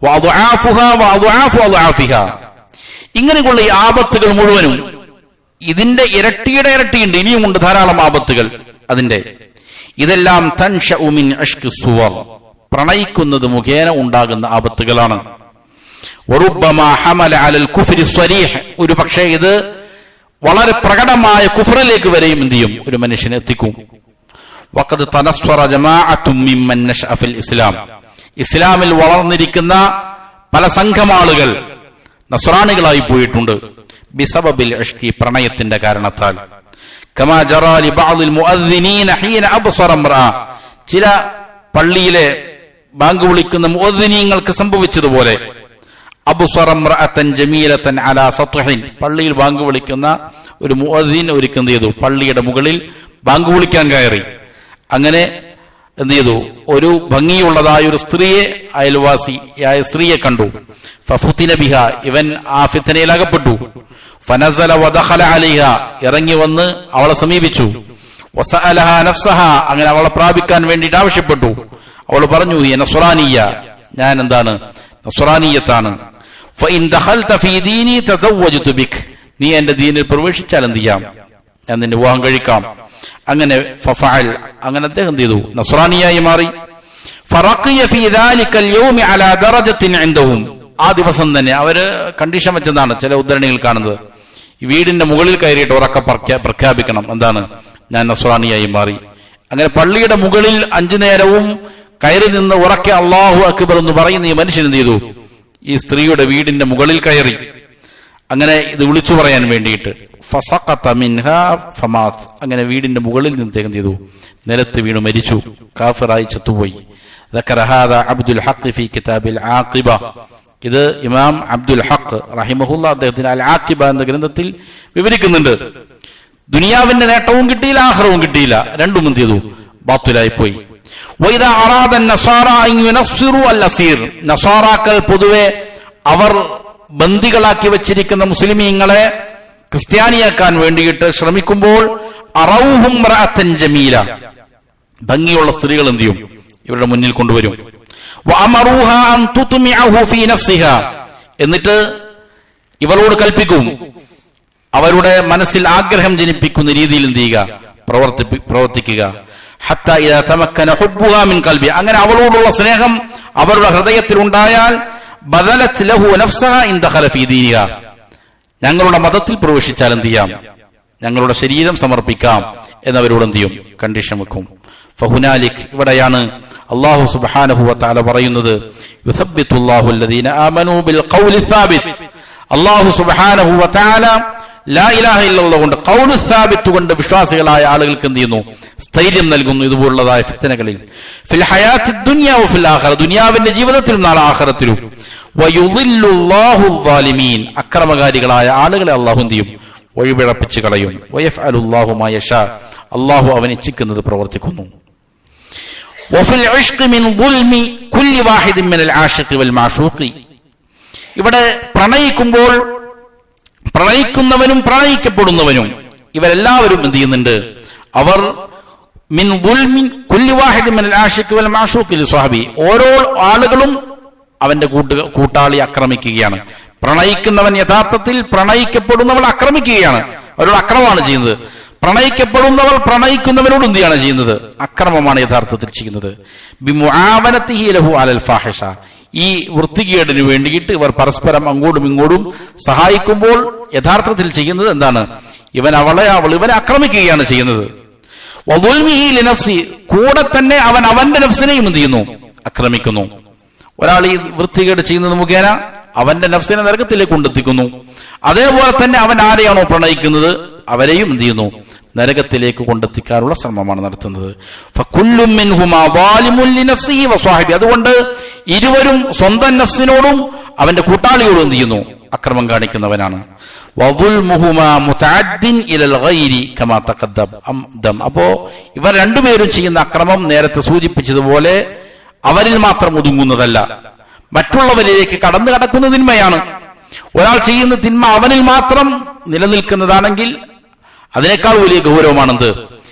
വഅദ്ആഫുഹാ വഅദ്ആഫു അദ്ആഫിഹാ. ഇങ്ങനെയുള്ള ഈ ആപത്തുകൾ മുഴുവനും ഇതിന്റെ ഇരട്ടിയുടെ ഇരട്ടിയുണ്ട്, ഇനിയുമുണ്ട് ധാരാളം ആപത്തുകൾ അതിന്റെ. ഇതെല്ലാം തൻശഉ മിൻ ഇശ്ഖി സുവർ, പ്രണയിക്കുന്നത് മുഖേന ഉണ്ടാകുന്ന ആപത്തുകളാണ്. വറുബ്ബമാ ഹമല അലൽ കുഫ്രി സ്വരീഹ്. ഒരു പക്ഷേ ഇത് വളരെ പ്രകടമായ കുഫറിലേക്ക് വരെയും എന്ത് ചെയ്യും? ഒരു മനുഷ്യനെ എത്തിക്കും. വഖദ് തനസ്വറ ജമാഅത്തും മിമ്മൻ നശഅ ഫിൽ ഇസ്ലാം. ഇസ്ലാമിൽ വളർന്നിരിക്കുന്ന പല സംഘം ആളുകൾ നസ്രാണികളായി പോയിട്ടുണ്ട്. ബിസബബിൽ ഇശ്ഖി, പ്രണയത്തിന്റെ കാരണത്താൽ. കമാ ജറാ ലി ബഅദിൽ മുഅദ്ദിനീന ഹീന അബ്സറ ഇംറഅ. ചില പള്ളിയിലെ ബാങ്ക് വിളിക്കുന്ന മുഅദ്ദിനീങ്ങൾക്ക് സംഭവിച്ചതുപോലെ. അബ്സറ ഇംറഅതൻ ജമീലതൻ അലാ സത്ഹിൻ. പള്ളിയിൽ ബാങ്ക് വിളിക്കുന്ന ഒരു മുഅദ്ദിൻ ഒരിക്കൽ എന്ത് ചെയ്തു? പള്ളിയുടെ മുകളിൽ ബാങ്ക് വിളിക്കാൻ കയറി. അങ്ങനെ എന്ത് ചെയ്തു? ഒരു ഭംഗിയുള്ളതായ ഒരു സ്ത്രീയെ, അയൽവാസിയായ സ്ത്രീയെ കണ്ടു. ഫഫുതിന ബിഹ, ഇവൻ ആ ഫിത്നയിൽ അകപ്പെട്ടു. ഫനസല വദഖല അലൈഹ, ഇറങ്ങി വന്ന് അവളെ സമീപിച്ചു. വസഅലഹ നഫ്സഹ, അങ്ങനെ അവളെ പ്രാപിക്കാൻ വേണ്ടിയിട്ട് ആവശ്യപ്പെട്ടു. അവൾ പറഞ്ഞു, നസ്റാനിയ, ഞാൻ എന്താണ്? നസ്റാനിയത്താണ്. ഫഇൻ ദഖൽത ഫീ ദീനി തസവ്വജ്തു ബിക്, നീ എന്റെ ദീനിൽ പ്രവേശിച്ചാൽ എന്ത് ചെയ്യാം? ഞാൻ നിന്നെ വിവാഹം കഴിക്കാം. അങ്ങനെ ഫഫഅൽ, അങ്ങനെ അദ്ദേഹം എന്ത് ചെയ്തു? നസ്റാനിയായി മാറി. ഫറഖിയ ഫീ ദാലികൽ യൗമി അലാ ദറജത്തിൻ ഇൻദഹും, ആ ദിവസം തന്നെ അവര് കണ്ടീഷൻ വെച്ചതാണ് ചില ഉദ്ധരണികൾ കാണുന്നത്. ഈ വീടിന്റെ മുകളിൽ കയറിയിട്ട് ഉറക്കെ പ്രഖ്യാപിക്കണം, എന്താണ്? ഞാൻ നസ്റാനിയായി മാറി. അങ്ങനെ പള്ളിയുടെ മുകളിൽ 5 നേരവും കയറി നിന്ന് ഉറക്കെ അല്ലാഹു അക്ബർ എന്ന് പറയുന്ന ഈ മനുഷ്യൻ എന്ത് ചെയ്തു? ഈ സ്ത്രീയുടെ വീടിന്റെ മുകളിൽ കയറി, അങ്ങനെ ഇത് വിളിച്ചു പറയാൻ വേണ്ടിയിട്ട്. ഫസഖത മിൻഹാ ഫമാത്, അങ്ങനെ വീടിന്റെ മുകളിൽ നിന്ന് അദ്ദേഹം ചെയ്തു? നിലത്ത് വീണു മരിച്ചു, കാഫിറായി ചത്തുപോയി. ذكر هذا عبد الحق في كتاب العاقبة, ഇത് ഇമാം അബ്ദുൽ ഹഖ് റഹിമഹുല്ലാ അദ്ദേഹത്തിന് അൽ ആഖിബ എന്ന ഗ്രന്ഥത്തിൽ വിവരിക്കുന്നുണ്ട്. ദുനിയാവിന്റെ നേട്ടവും കിട്ടിയില്ല, ആഖിറവും കിട്ടിയില്ല, രണ്ടും എന്ത് ചെയ്തു? ബാത്തിലായി പോയി. വഇദാ അറാദ അൻ-നസാറ അൻ യുനസ്സിറു അൽ-അസീർ, നസാറാക്കൾ പൊതുവെ അവർ ബന്ദികളാക്കി വെച്ചിരിക്കുന്ന മുസ്ലിമീങ്ങളെ ക്രിസ്ത്യാനിയാക്കാൻ വേണ്ടിയിട്ട് ശ്രമിക്കുമ്പോൾ അറൗഹും റഅതൻ ജമീല, ഭംഗിയുള്ള സ്ത്രീകൾ എന്ത് ചെയ്യും? ഇവരുടെ മുന്നിൽ കൊണ്ടുവരും. വഅമറൂഹ അൻ തുത്മിഅഹു ഫീ നഫ്സിഹാ, എന്നിട്ട് ഇവളോട് കൽപ്പിക്കും, അവരുടെ മനസ്സിൽ ആഗ്രഹം ജനിപ്പിക്കുന്ന രീതിയിൽ എന്ത് ചെയ്യുക? പ്രവർത്തിക്കുക. ഹത്താ ഇദാ തമക്കന ഹുബ്ബുഹാ മിൻ ഖൽബി, അങ്ങനെ അവളോടുള്ള സ്നേഹം അവരുടെ ഹൃദയത്തിൽ ഉണ്ടായാൽ ബദലത് ലഹു നഫ്സഹാ ഇൻ ദഖല ഫീ ദീനിഹാ, ഞങ്ങളുടെ മതത്തിൽ പ്രവേശിച്ചാൽ എന്ത് ചെയ്യാം? ഞങ്ങളുടെ ശരീരം സമർപ്പിക്കാം എന്നവരോട് എന്ത് ചെയ്യും? കണ്ടീഷൻ വെക്കും. ഫഹുനാലിക്, ഇവിടെയാണ് അല്ലാഹു സുബ്ഹാനഹു വ തആല പറയുന്നത്, യുസബ്ബിതുല്ലാഹു അല്ലദീന ആമനൂ ബിൽ ഖൗലി സാബിത്, അല്ലാഹു സുബ്ഹാനഹു വ തആല ലാ ഇലാഹ ഇല്ലല്ലാഹ് കൊണ്ട്, ഖൗലു സാബിത്ത് കൊണ്ട് വിശ്വാസികളായ ആളുകൾക്ക് എന്ത് ചെയ്യുന്നു? സ്ഥൈര്യം നൽകുന്നു ഇതുപോലുള്ളതായ ഫിത്നകളിൽ. ഫിൽ ഹയാത്തി ദുനിയ വ ഫിൽ ആഖിറ, ദുനിയാവിന്റെ ജീവിതത്തിലും നാളെ ആഖിറത്തിലും. വയുളില്ലുല്ലാഹു ളാലിമീൻ, അക്രമകാരികളായ ആളുകളെ അല്ലാഹു എന്ത് ചെയ്യും? വഴിപിഴപ്പിച്ചു കളയും. വയഫ്അലുല്ലാഹു മാ യശാ, അല്ലാഹു അവൻ ഇച്ഛിക്കുന്നത് പ്രവർത്തിക്കുന്നു. വഫിൽ ഇശ്ഖി മിൻ ദുൽമി കുല്ലി വാഹിദിൻ മിനൽ ആശിഖി വൽ മാശൂഖി, ഇവിടെ പ്രണയിക്കുമ്പോൾ പ്രണയിക്കുന്നവനും പ്രണയിക്കപ്പെടുന്നവനും ഇവരെല്ലാവരും എന്ത് ചെയ്യുന്നുണ്ട്? അവർ മിൻ ദുൽമി കുല്ലി വാഹിദിൻ മിനൽ ആശിഖി വൽ മാശൂഖി ലിസ്വഹബി, ഓരോ ആളുകളും അവന്റെ കൂട്ടാളി ആക്രമിക്കുകയാണ്. പ്രണയിക്കുന്നവൻ യഥാർത്ഥത്തിൽ പ്രണയിക്കപ്പെടുന്നവൾ ആക്രമിക്കുകയാണ്, അവരോട് അക്രമമാണ് ചെയ്യുന്നത്. പ്രണയിക്കപ്പെടുന്നവൾ പ്രണയിക്കുന്നവരോട് എന്ത് ചെയ്യാണ് ചെയ്യുന്നത്? അക്രമമാണ് യഥാർത്ഥത്തിൽ ചെയ്യുന്നത്. ബിമുആവനതിഹി ലഹു അലൽ ഫാഹിഷ, ഈ വൃത്തികേടിന് വേണ്ടിയിട്ട് ഇവർ പരസ്പരം അങ്ങോട്ടും ഇങ്ങോട്ടും സഹായിക്കുമ്പോൾ യഥാർത്ഥത്തിൽ ചെയ്യുന്നത് എന്താണ്? ഇവനെ ആക്രമിക്കുകയാണ് ചെയ്യുന്നത്. വദുൽമിഹി ലിനഫ്സി, കൂടെ തന്നെ അവൻ അവന്റെ നഫ്സിനെയും എന്ത് ചെയ്യുന്നു? ആക്രമിക്കുന്നു. ഒരാൾ ഈ വൃത്തികേട് ചെയ്യുന്നത് മുഖേന അവന്റെ നഫ്സിനെ നരകത്തിലേക്ക് കൊണ്ടെത്തിക്കുന്നു. അതേപോലെ തന്നെ അവൻ ആരെയാണോ പ്രണയിക്കുന്നത് അവരെയും എന്ത് ചെയ്യുന്നു? നരകത്തിലേക്ക് കൊണ്ടെത്തിക്കാനുള്ള ശ്രമമാണ് നടത്തുന്നത്. ഫകുല്ലും മിൻഹുമാ വാലിമുൻ ലിനഫ്സിഹി വസ്വാഹിബി, അതുകൊണ്ട് ഇരുവരും സ്വന്തം നഫ്സിനോടും അവന്റെ കൂട്ടാളിയോടും എന്ത് ചെയ്യുന്നു? അക്രമം കാണിക്കുന്നവനാണ്. വദുൽമുഹുമാ മുതഅദ്ദിൻ ഇലൽ ഗൈരി കമാ തഖദ്ദം, അപ്പോ ഇവർ രണ്ടുപേരും ചെയ്യുന്ന അക്രമം നേരത്തെ സൂചിപ്പിച്ചതുപോലെ അവരിൽ മാത്രം ഒതുങ്ങുന്നതല്ല, മറ്റുള്ളവരിലേക്ക് കടന്നു കടക്കുന്ന തിന്മയാണ്. ഒരാൾ ചെയ്യുന്ന തിന്മ അവനിൽ മാത്രം നിലനിൽക്കുന്നതാണെങ്കിൽ അതിനേക്കാൾ വലിയ ഗൗരവമാണെന്ത്?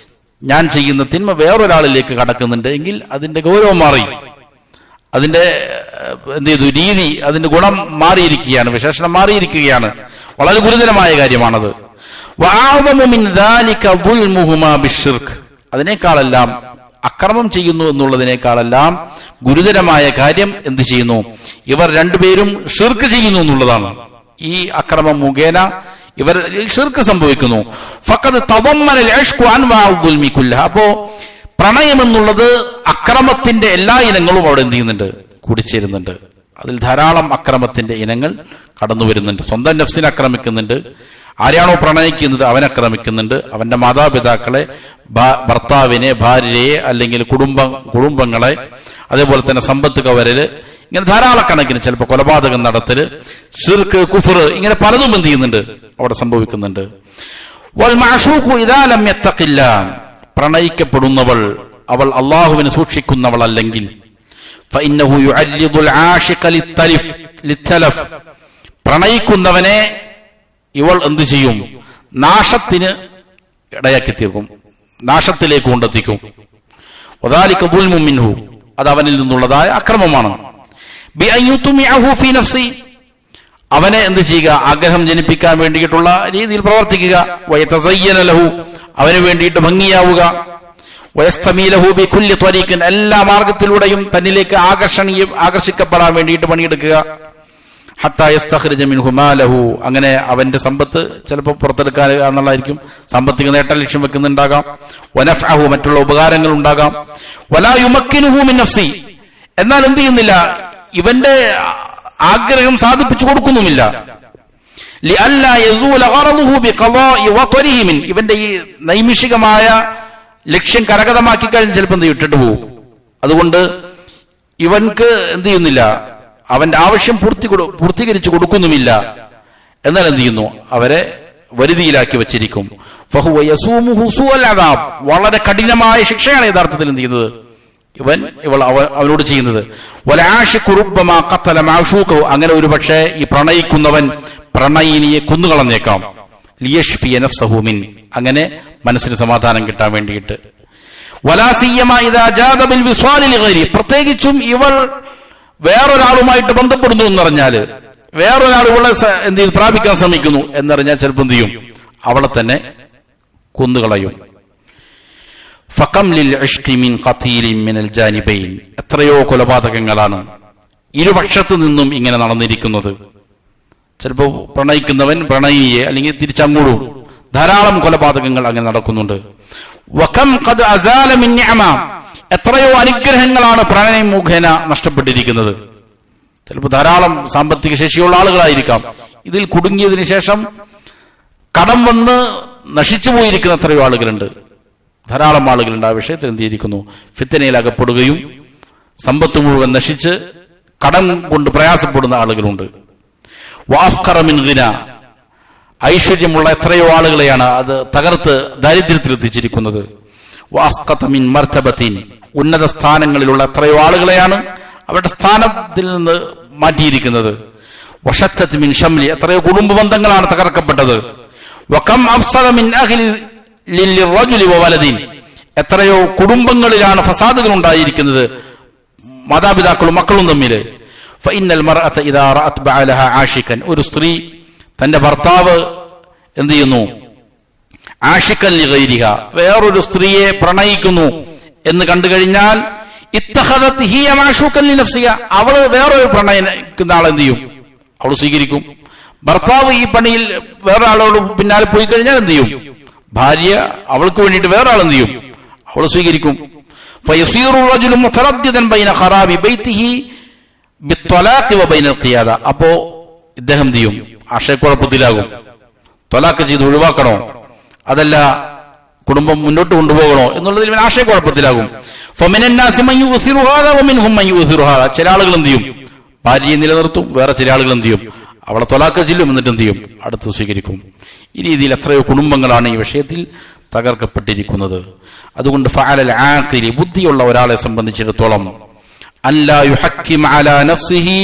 ഞാൻ ചെയ്യുന്ന തിന്മ വേറൊരാളിലേക്ക് കടക്കുന്നുണ്ട് എങ്കിൽ അതിന്റെ ഗൗരവം മാറി, അതിന്റെ എന്ത് ചെയ്തു? രീതി, അതിന്റെ ഗുണം മാറിയിരിക്കുകയാണ്, വിശേഷണം മാറിയിരിക്കുകയാണ്. വളരെ ഗുരുതരമായ കാര്യമാണത്. വഅഅ്ദമു മിൻ ദാലിക ദുൽമുഹുമാ ബിശ്ശിർക്ക്, അതിനേക്കാളെല്ലാം അക്രമം ചെയ്യുന്നു എന്നുള്ളതിനേക്കാളെല്ലാം ഗുരുതരമായ കാര്യം എന്ത് ചെയ്യുന്നു? ഇവർ രണ്ടുപേരും ഷിർക്ക് ചെയ്യുന്നു എന്നുള്ളതാണ്. ഈ അക്രമം മുഖേന ഇവർ ഷിർക്ക് സംഭവിക്കുന്നു. ഫഖദ് തദമ്മനൽ ഇശ്ഖു അൻവാഉ ദുൽമി കുല്ലഹ, അപ്പോ പ്രണയം എന്നുള്ളത് അക്രമത്തിന്റെ എല്ലാ ഇനങ്ങളും അവിടെ എന്ത് ചെയ്യുന്നുണ്ട്? കൂടിച്ചേരുന്നുണ്ട്. അതിൽ ധാരാളം അക്രമത്തിന്റെ ഇനങ്ങൾ കടന്നു വരുന്നുണ്ട്. സ്വന്തം നഫ്സിനെ ആക്രമിക്കുന്നുണ്ട്, ആരെയാണോ പ്രണയിക്കുന്നത് അവൻ ആക്രമിക്കുന്നുണ്ട്, അവന്റെ മാതാപിതാക്കളെ, ഭർത്താവിനെ, ഭാര്യയെ, അല്ലെങ്കിൽ കുടുംബങ്ങളെ, അതേപോലെ തന്നെ സമ്പത്ത് കവരല്, ഇങ്ങനെ ധാരാളക്കണക്കിന്, ചിലപ്പോൾ കൊലപാതകം നടത്തല്, ശിർക്ക്, കുഫർ, ഇങ്ങനെ പലതും എന്ത് ചെയ്യുന്നുണ്ട്? അവിടെ സംഭവിക്കുന്നുണ്ട്. വൽ മഅശൂഖു ഇദാ ലം യത്തഖില്ല, പ്രണയിക്കപ്പെടുന്നവൾ അവൾ അള്ളാഹുവിനെ സൂക്ഷിക്കുന്നവളല്ലെങ്കിൽ ഫഇന്നഹു യുഅല്ലിദുൽ ആശിഖ ലിത്തലഫ്, പ്രണയിക്കുന്നവനെ ഇവൾ എന്തു ചെയ്യും? നാശത്തിന് ഇടയാക്കി തീർക്കും, നാശത്തിലേക്ക് കൊണ്ടെത്തിക്കും. വദാലിക ദുൽമുൻ മിൻഹു, അത് അവനിൽ നിന്നുള്ളതായ അക്രമമാണ്. ബിഅൻ യുത്മിഅഹു ഫീ നഫ്സി, അവനെ എന്ത് ചെയ്യുക? ആഗ്രഹം ജനിപ്പിക്കാൻ വേണ്ടിയിട്ടുള്ള രീതിയിൽ പ്രവർത്തിക്കുക. വയതസയ്യന ലഹു, അവന് വേണ്ടിയിട്ട് ഭംഗിയാവുക. വയസ്തമീലഹു ബികുല്ലി ത്വരീഖിൻ, എല്ലാ മാർഗത്തിലൂടെയും തന്നിലേക്ക് ആകർഷിക്കപ്പെടാൻ വേണ്ടിയിട്ട് പണിയെടുക്കുക. ഹത്താ യസ്തഖ്രിജ മിൻഹു മാലഹു, അങ്ങനെ അവന്റെ സമ്പത്ത് ചിലപ്പോൾ പുറത്തെടുക്കാൻ എന്നുള്ളതായിരിക്കും, സാമ്പത്തിക നേട്ടം ലക്ഷ്യം വെക്കുന്നുണ്ടാകാം. വനഫഅഹു, മറ്റുള്ള ഉപകാരങ്ങൾ ഉണ്ടാകാം. വലാ യുമക്കിനുഹു മിൻ നഫ്സി, എന്നാൽ എന്ത് ചെയ്യുന്നില്ല? ഇവന്റെ ആഗ്രഹം സാധിപ്പിച്ചു കൊടുക്കുന്നുമില്ല. ലിഅല്ലാ യസൂല ഗറദുഹു ബിഖളാഇ വത്രിഹി മിൻ, ഇവന്റെ ഈ നൈമിഷികമായ ലക്ഷ്യം കരഗതമാക്കി കഴിഞ്ഞ് ചിലപ്പോൾ എന്ത് ഇട്ടിട്ട് പോകും. അതുകൊണ്ട് ഇവൻക്ക് എന്ത് ചെയ്യുന്നില്ല? അവന്റെ ആവശ്യം പൂർത്തീകരിച്ചു കൊടുക്കുന്നുമില്ല. എന്നാൽ എന്ത് ചെയ്യുന്നു? അവരെ വരുതിയിലാക്കി വെച്ചിരിക്കും. ഫഹുവ യസൂമുഹു സൂഅൽ അദാബ്, വളരെ കഠിനമായ ശിക്ഷയാണ് യഥാർത്ഥത്തിൽ എന്ത് ചെയ്യുന്നത്? ഇവൾ അവനോട് ചെയ്യുന്നത്. വലആശിഖു റുബ്ബമാ ഖതല മഅശൂഖഹു, അങ്ങനെ ഒരു പക്ഷേ ഈ പ്രണയിക്കുന്നവൻ പ്രണയിനിയെ കൊന്നുകളഞ്ഞേക്കാം. ലിയശ്ഫിയ നഫ്സഹു മിൻ, അങ്ങനെ മനസ്സിന് സമാധാനം കിട്ടാൻ വേണ്ടിയിട്ട്. വലാ സിയ്യമാ ഇദാ ജാദ ബിൽ വിസ്വാലി ലിഗൈരി, പ്രത്യേകിച്ചും ഇവൾ വേറൊരാളുമായിട്ട് ബന്ധപ്പെടുന്നു എന്നറിഞ്ഞാല്, വേറൊരാൾ ഇവളെ എന്ത് ചെയ്ത് പ്രാപിക്കാൻ ശ്രമിക്കുന്നു എന്നറിഞ്ഞാൽ ചിലപ്പോൾ എന്ത് ചെയ്യും? അവളെ തന്നെ കൊന്നുകളയും. ഫകം ലിൽ ഇഷ്ഖി മിൻ ഖതീലിൻ മിനൽ ജാനിബൈൻ, എത്രയോ കൊലപാതകങ്ങളാണ് ഇരുപക്ഷത്തു നിന്നും ഇങ്ങനെ നടന്നിരിക്കുന്നത്. ചിലപ്പോൾ പ്രണയിക്കുന്നവൻ പ്രണയിനിയെ അല്ലെങ്കിൽ തിരിച്ചങ്ങോടും ധാരാളം കൊലപാതകങ്ങൾ അങ്ങനെ നടക്കുന്നുണ്ട്. വകം ഖദ് അസാല മിൻ നിഅമ, എത്രയോ അനുഗ്രഹങ്ങളാണ് പ്രണയം മുഖേന നഷ്ടപ്പെട്ടിരിക്കുന്നത്. ചിലപ്പോൾ ധാരാളം സാമ്പത്തിക ശേഷിയുള്ള ആളുകളായിരിക്കാം, ഇതിൽ കുടുങ്ങിയതിനു ശേഷം കടം വന്ന് നശിച്ചു പോയിരിക്കുന്ന എത്രയോ ആളുകളുണ്ട്. ധാരാളം ആളുകളുണ്ട് ആ വിഷയത്തിൽ എന്ത് ചെയ്തിരിക്കുന്നു? ഫിത്തനയിൽ അകപ്പെടുകയും സമ്പത്ത് മുഴുവൻ നശിച്ച് കടം കൊണ്ട് പ്രയാസപ്പെടുന്ന ആളുകളുണ്ട്. വഅഫ്ഖറ മിൻ ഗിന, ഐശ്വര്യമുള്ള എത്രയോ ആളുകളെയാണ് അത് തകർത്ത് ദാരിദ്ര്യത്തിൽ എത്തിച്ചിരിക്കുന്നത്. വഅസ്ഖത മിൻ മർതബത്തിൻ, ഉന്നത സ്ഥാനങ്ങളിലുള്ള എത്രയോ ആളുകളെയാണ് അവരുടെ സ്ഥാനത്തിൽ നിന്ന് മാറ്റിയിരിക്കുന്നത്. വശത്തത് മിൻ ഷംലി, എത്രയോ കുടുംബ ബന്ധങ്ങളാണ് തകർക്കപ്പെട്ടത്. വകം അഫ്സദ മിൻ അഹ്ലി ലിൽറജുലി വവലദിൻ, എത്രയോ കുടുംബങ്ങളിലാണ് ഫസാദുകൾ ഉണ്ടായിരിക്കുന്നത്, മാതാപിതാക്കളും മക്കളും തമ്മിൽ. ഫഇന്നൽ മർഅത ഇദാ റഅത് ബഅലഹ ആശികൻ, ഒരു സ്ത്രീ തന്റെ ഭർത്താവ് എന്ത് ചെയ്യുന്നു? ആശിക്കൻ ലിഗൈരിഹ, വേറൊരു സ്ത്രീയെ പ്രണയിക്കുന്നു എന്ന് കണ്ടു കഴിഞ്ഞാൽ ഇത്തഖദത് ഹിയ മാശൂകൻ ലിനഫ്സിഹ, അവള് വേറൊരു പ്രണയിക്കുന്ന ആളെ എന്ത് ചെയ്യും? അവൾ സ്വീകരിക്കും. ഭർത്താവ് ഈ പണിയിൽ വേറെ ആളോട് പിന്നാലെ പോയി കഴിഞ്ഞാൽ എന്ത് ചെയ്യും? ഭാര്യ അവൾക്ക് വേണ്ടിയിട്ട് വേറെ ആൾ എന്ത് ചെയ്യും? അവൾ സ്വീകരിക്കും. ഫയസീറു റജുലു മുതറദ്ദിദൻ ബൈന ഖറാബി ബൈതിഹി ബിത്വലാഖി വബൈനൽ ഖിയാദ, അപ്പോ ഇദ്ദേഹം എന്ത് ചെയ്യും? ആശയക്കുഴപ്പത്തിലാകും. ത്വലാഖ് ചെയ്ത് ഒഴിവാക്കണോ അതല്ല കുടുംബം മുന്നോട്ട് കൊണ്ടുപോകണോ എന്നുള്ളതിൽ ഇവൻ ആശയക്കുഴപ്പത്തിലാകും. ഫമിനന്നാസി മൻ യുസിറു ഹാദാ വമിൻഹും മൻ യുസിറു ഹാദാ, ചില ആളുകൾ എന്ത് ചെയ്യും? ഭാര്യയെ നിലനിർത്തും, വേറെ ചില ആളുകൾ എന്ത് ചെയ്യും? അവളെ ത്വലാഖ് ചെല്ലും, എന്നിട്ട് എന്ത് ചെയ്യും? അടുത്ത് സ്വീകരിക്കും. ഈ രീതിയിൽ എത്രയോ കുടുംബങ്ങളാണ് ഈ വിഷയത്തിൽ തകർക്കപ്പെട്ടിരിക്കുന്നത്. അതുകൊണ്ട് ഫഅലൽ ആഖിലി, ബുദ്ധിയുള്ള ഒരാളെ സംബന്ധിച്ചിടത്തോളം, അല്ലാ യുഹക്കിമ അലാ നഫ്സിഹി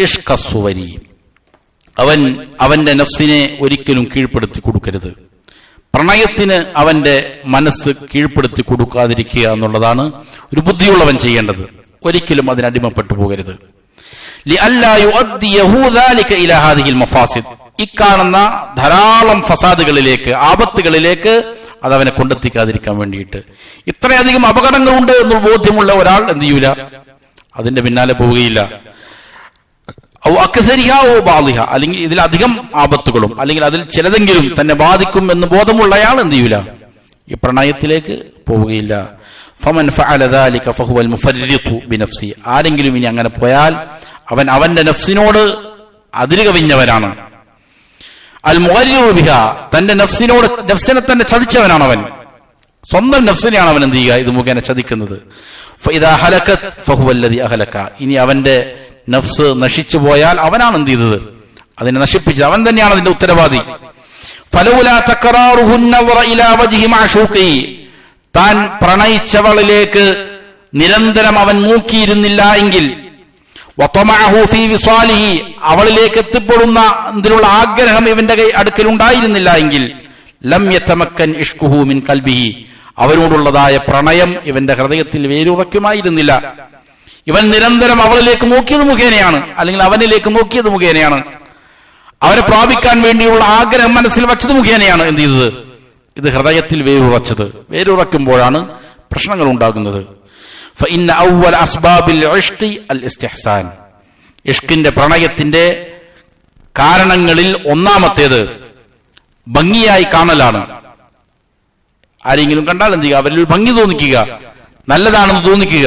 ഇഷ്ഖ സുവരി, അവന്റെ നഫ്സിനെ ഒരിക്കലും കീഴ്പ്പെടുത്തി കൊടുക്കരുത്. പ്രണയത്തിന് അവന്റെ മനസ്സ് കീഴ്പ്പെടുത്തി കൊടുക്കാതിരിക്കുക എന്നുള്ളതാണ് ഒരു ബുദ്ധിയുള്ളവൻ ചെയ്യേണ്ടത്. ഒരിക്കലും അതിനടിമപ്പെട്ടു പോകരുത്. ലിഅല്ലാ യുഅദ്ദിയഹു ദാലിക ഇലാ ഹാദിഹിൽ മഫാസിദ്, ഇക്കാണുന്ന ധാരാളം ഫസാദുകളിലേക്ക്, ആപത്തുകളിലേക്ക് അത് അവനെ കൊണ്ടെത്തിക്കാതിരിക്കാൻ വേണ്ടിയിട്ട്. ഇത്രയധികം അപകടങ്ങളുണ്ട് എന്ന് ബോധ്യമുള്ള ഒരാൾ എന്ത് ചെയ്യൂല? അതിന്റെ പിന്നാലെ പോവുകയില്ല. അല്ലെങ്കിൽ ഇതിലധികം ആപത്തുകളും അല്ലെങ്കിൽ അതിൽ ചിലതെങ്കിലും തന്നെ ബാധിക്കും എന്ന് ബോധമുള്ള അയാൾ എന്ത് ചെയ്യൂല? ഈ പ്രണയത്തിലേക്ക് പോവുകയില്ല. ഫമൻ ഫഅല ദാലിക ഫഹുവൽ മുഫർരിതു ബിനഫ്സി, ആരെങ്കിലും ഇനി അങ്ങനെ പോയാൽ അവൻ അവന്റെ നഫ്സിനോട് അതിരുകവിഞ്ഞവനാണ്. അൽ മുഗർരിറു ബിഹാ, തന്റെ നഫ്സിനോട്, നഫ്സിനെ തന്നെ ചതിച്ചവനാണ് അവൻ. സ്വന്തം നഫ്സിനെയാണ് അവൻ എന്ത് ചെയ്യുക? ഇത് മുഖേന ചതിക്കുന്നത്. ഫഇദാ ഹലകത് ഫഹുവല്ലദി അഹലക, ഇനി അവന്റെ നഫ്സ് നശിച്ചു പോയാൽ അവനാണ് എന്ത് ചെയ്തത്? അതിനെ നശിപ്പിച്ചത് അവൻ തന്നെയാണ് അതിന്റെ ഉത്തരവാദി. ഫലൗലാ തക്റാറുഹു അൻ-നദറ ഇലാ വജ്ഹി മഅശൂഖി, താൻ പ്രണയിച്ചവളിലേക്ക് നിരന്തരം അവൻ നോക്കിയിരുന്നില്ല എങ്കിൽ, വതമഅഹു ഫീ വിസാലിഹി, അവളിലേക്ക് എത്തിപ്പെടുന്ന ഇതിനുള്ള ആഗ്രഹം ഇവന്റെ അടുക്കൽ ഉണ്ടായിരുന്നില്ല എങ്കിൽ, ലം യതമക്കൻ ഇഷ്കുഹു മിൻ ഖൽബിഹി, അവരോടുള്ളതായ പ്രണയം ഇവന്റെ ഹൃദയത്തിൽ വേരുറയ്ക്കുമായിരുന്നില്ല. ഇവൻ നിരന്തരം അവളിലേക്ക് നോക്കിയത് മുഖേനയാണ്, അല്ലെങ്കിൽ അവനിലേക്ക് നോക്കിയത് മുഖേനയാണ്, അവരെ പ്രാപിക്കാൻ വേണ്ടിയുള്ള ആഗ്രഹം മനസ്സിൽ വച്ചത് മുഖേനയാണ് എന്ത് ചെയ്തത്, ഇത് ഹൃദയത്തിൽ വേരുറച്ചത്. വേരുറയ്ക്കുമ്പോഴാണ് പ്രശ്നങ്ങൾ ഉണ്ടാകുന്നത്. ഫഇന്ന അവ്വൽ അസ്ബാബിൽ ഇഷ്ഖി അൽ ഇസ്തിഹ്സാൻ, ഇഷ്കിന്റെ പ്രണയത്തിന്റെ കാരണങ്ങളിൽ ഒന്നാമത്തേത് ഭംഗിയായി കാണലാണ്. ആരെങ്കിലും കണ്ടാൽ എന്ത് ചെയ്യുക, അവരിൽ ഒരു ഭംഗി തോന്നിക്കുക, നല്ലതാണെന്ന് തോന്നിക്കുക.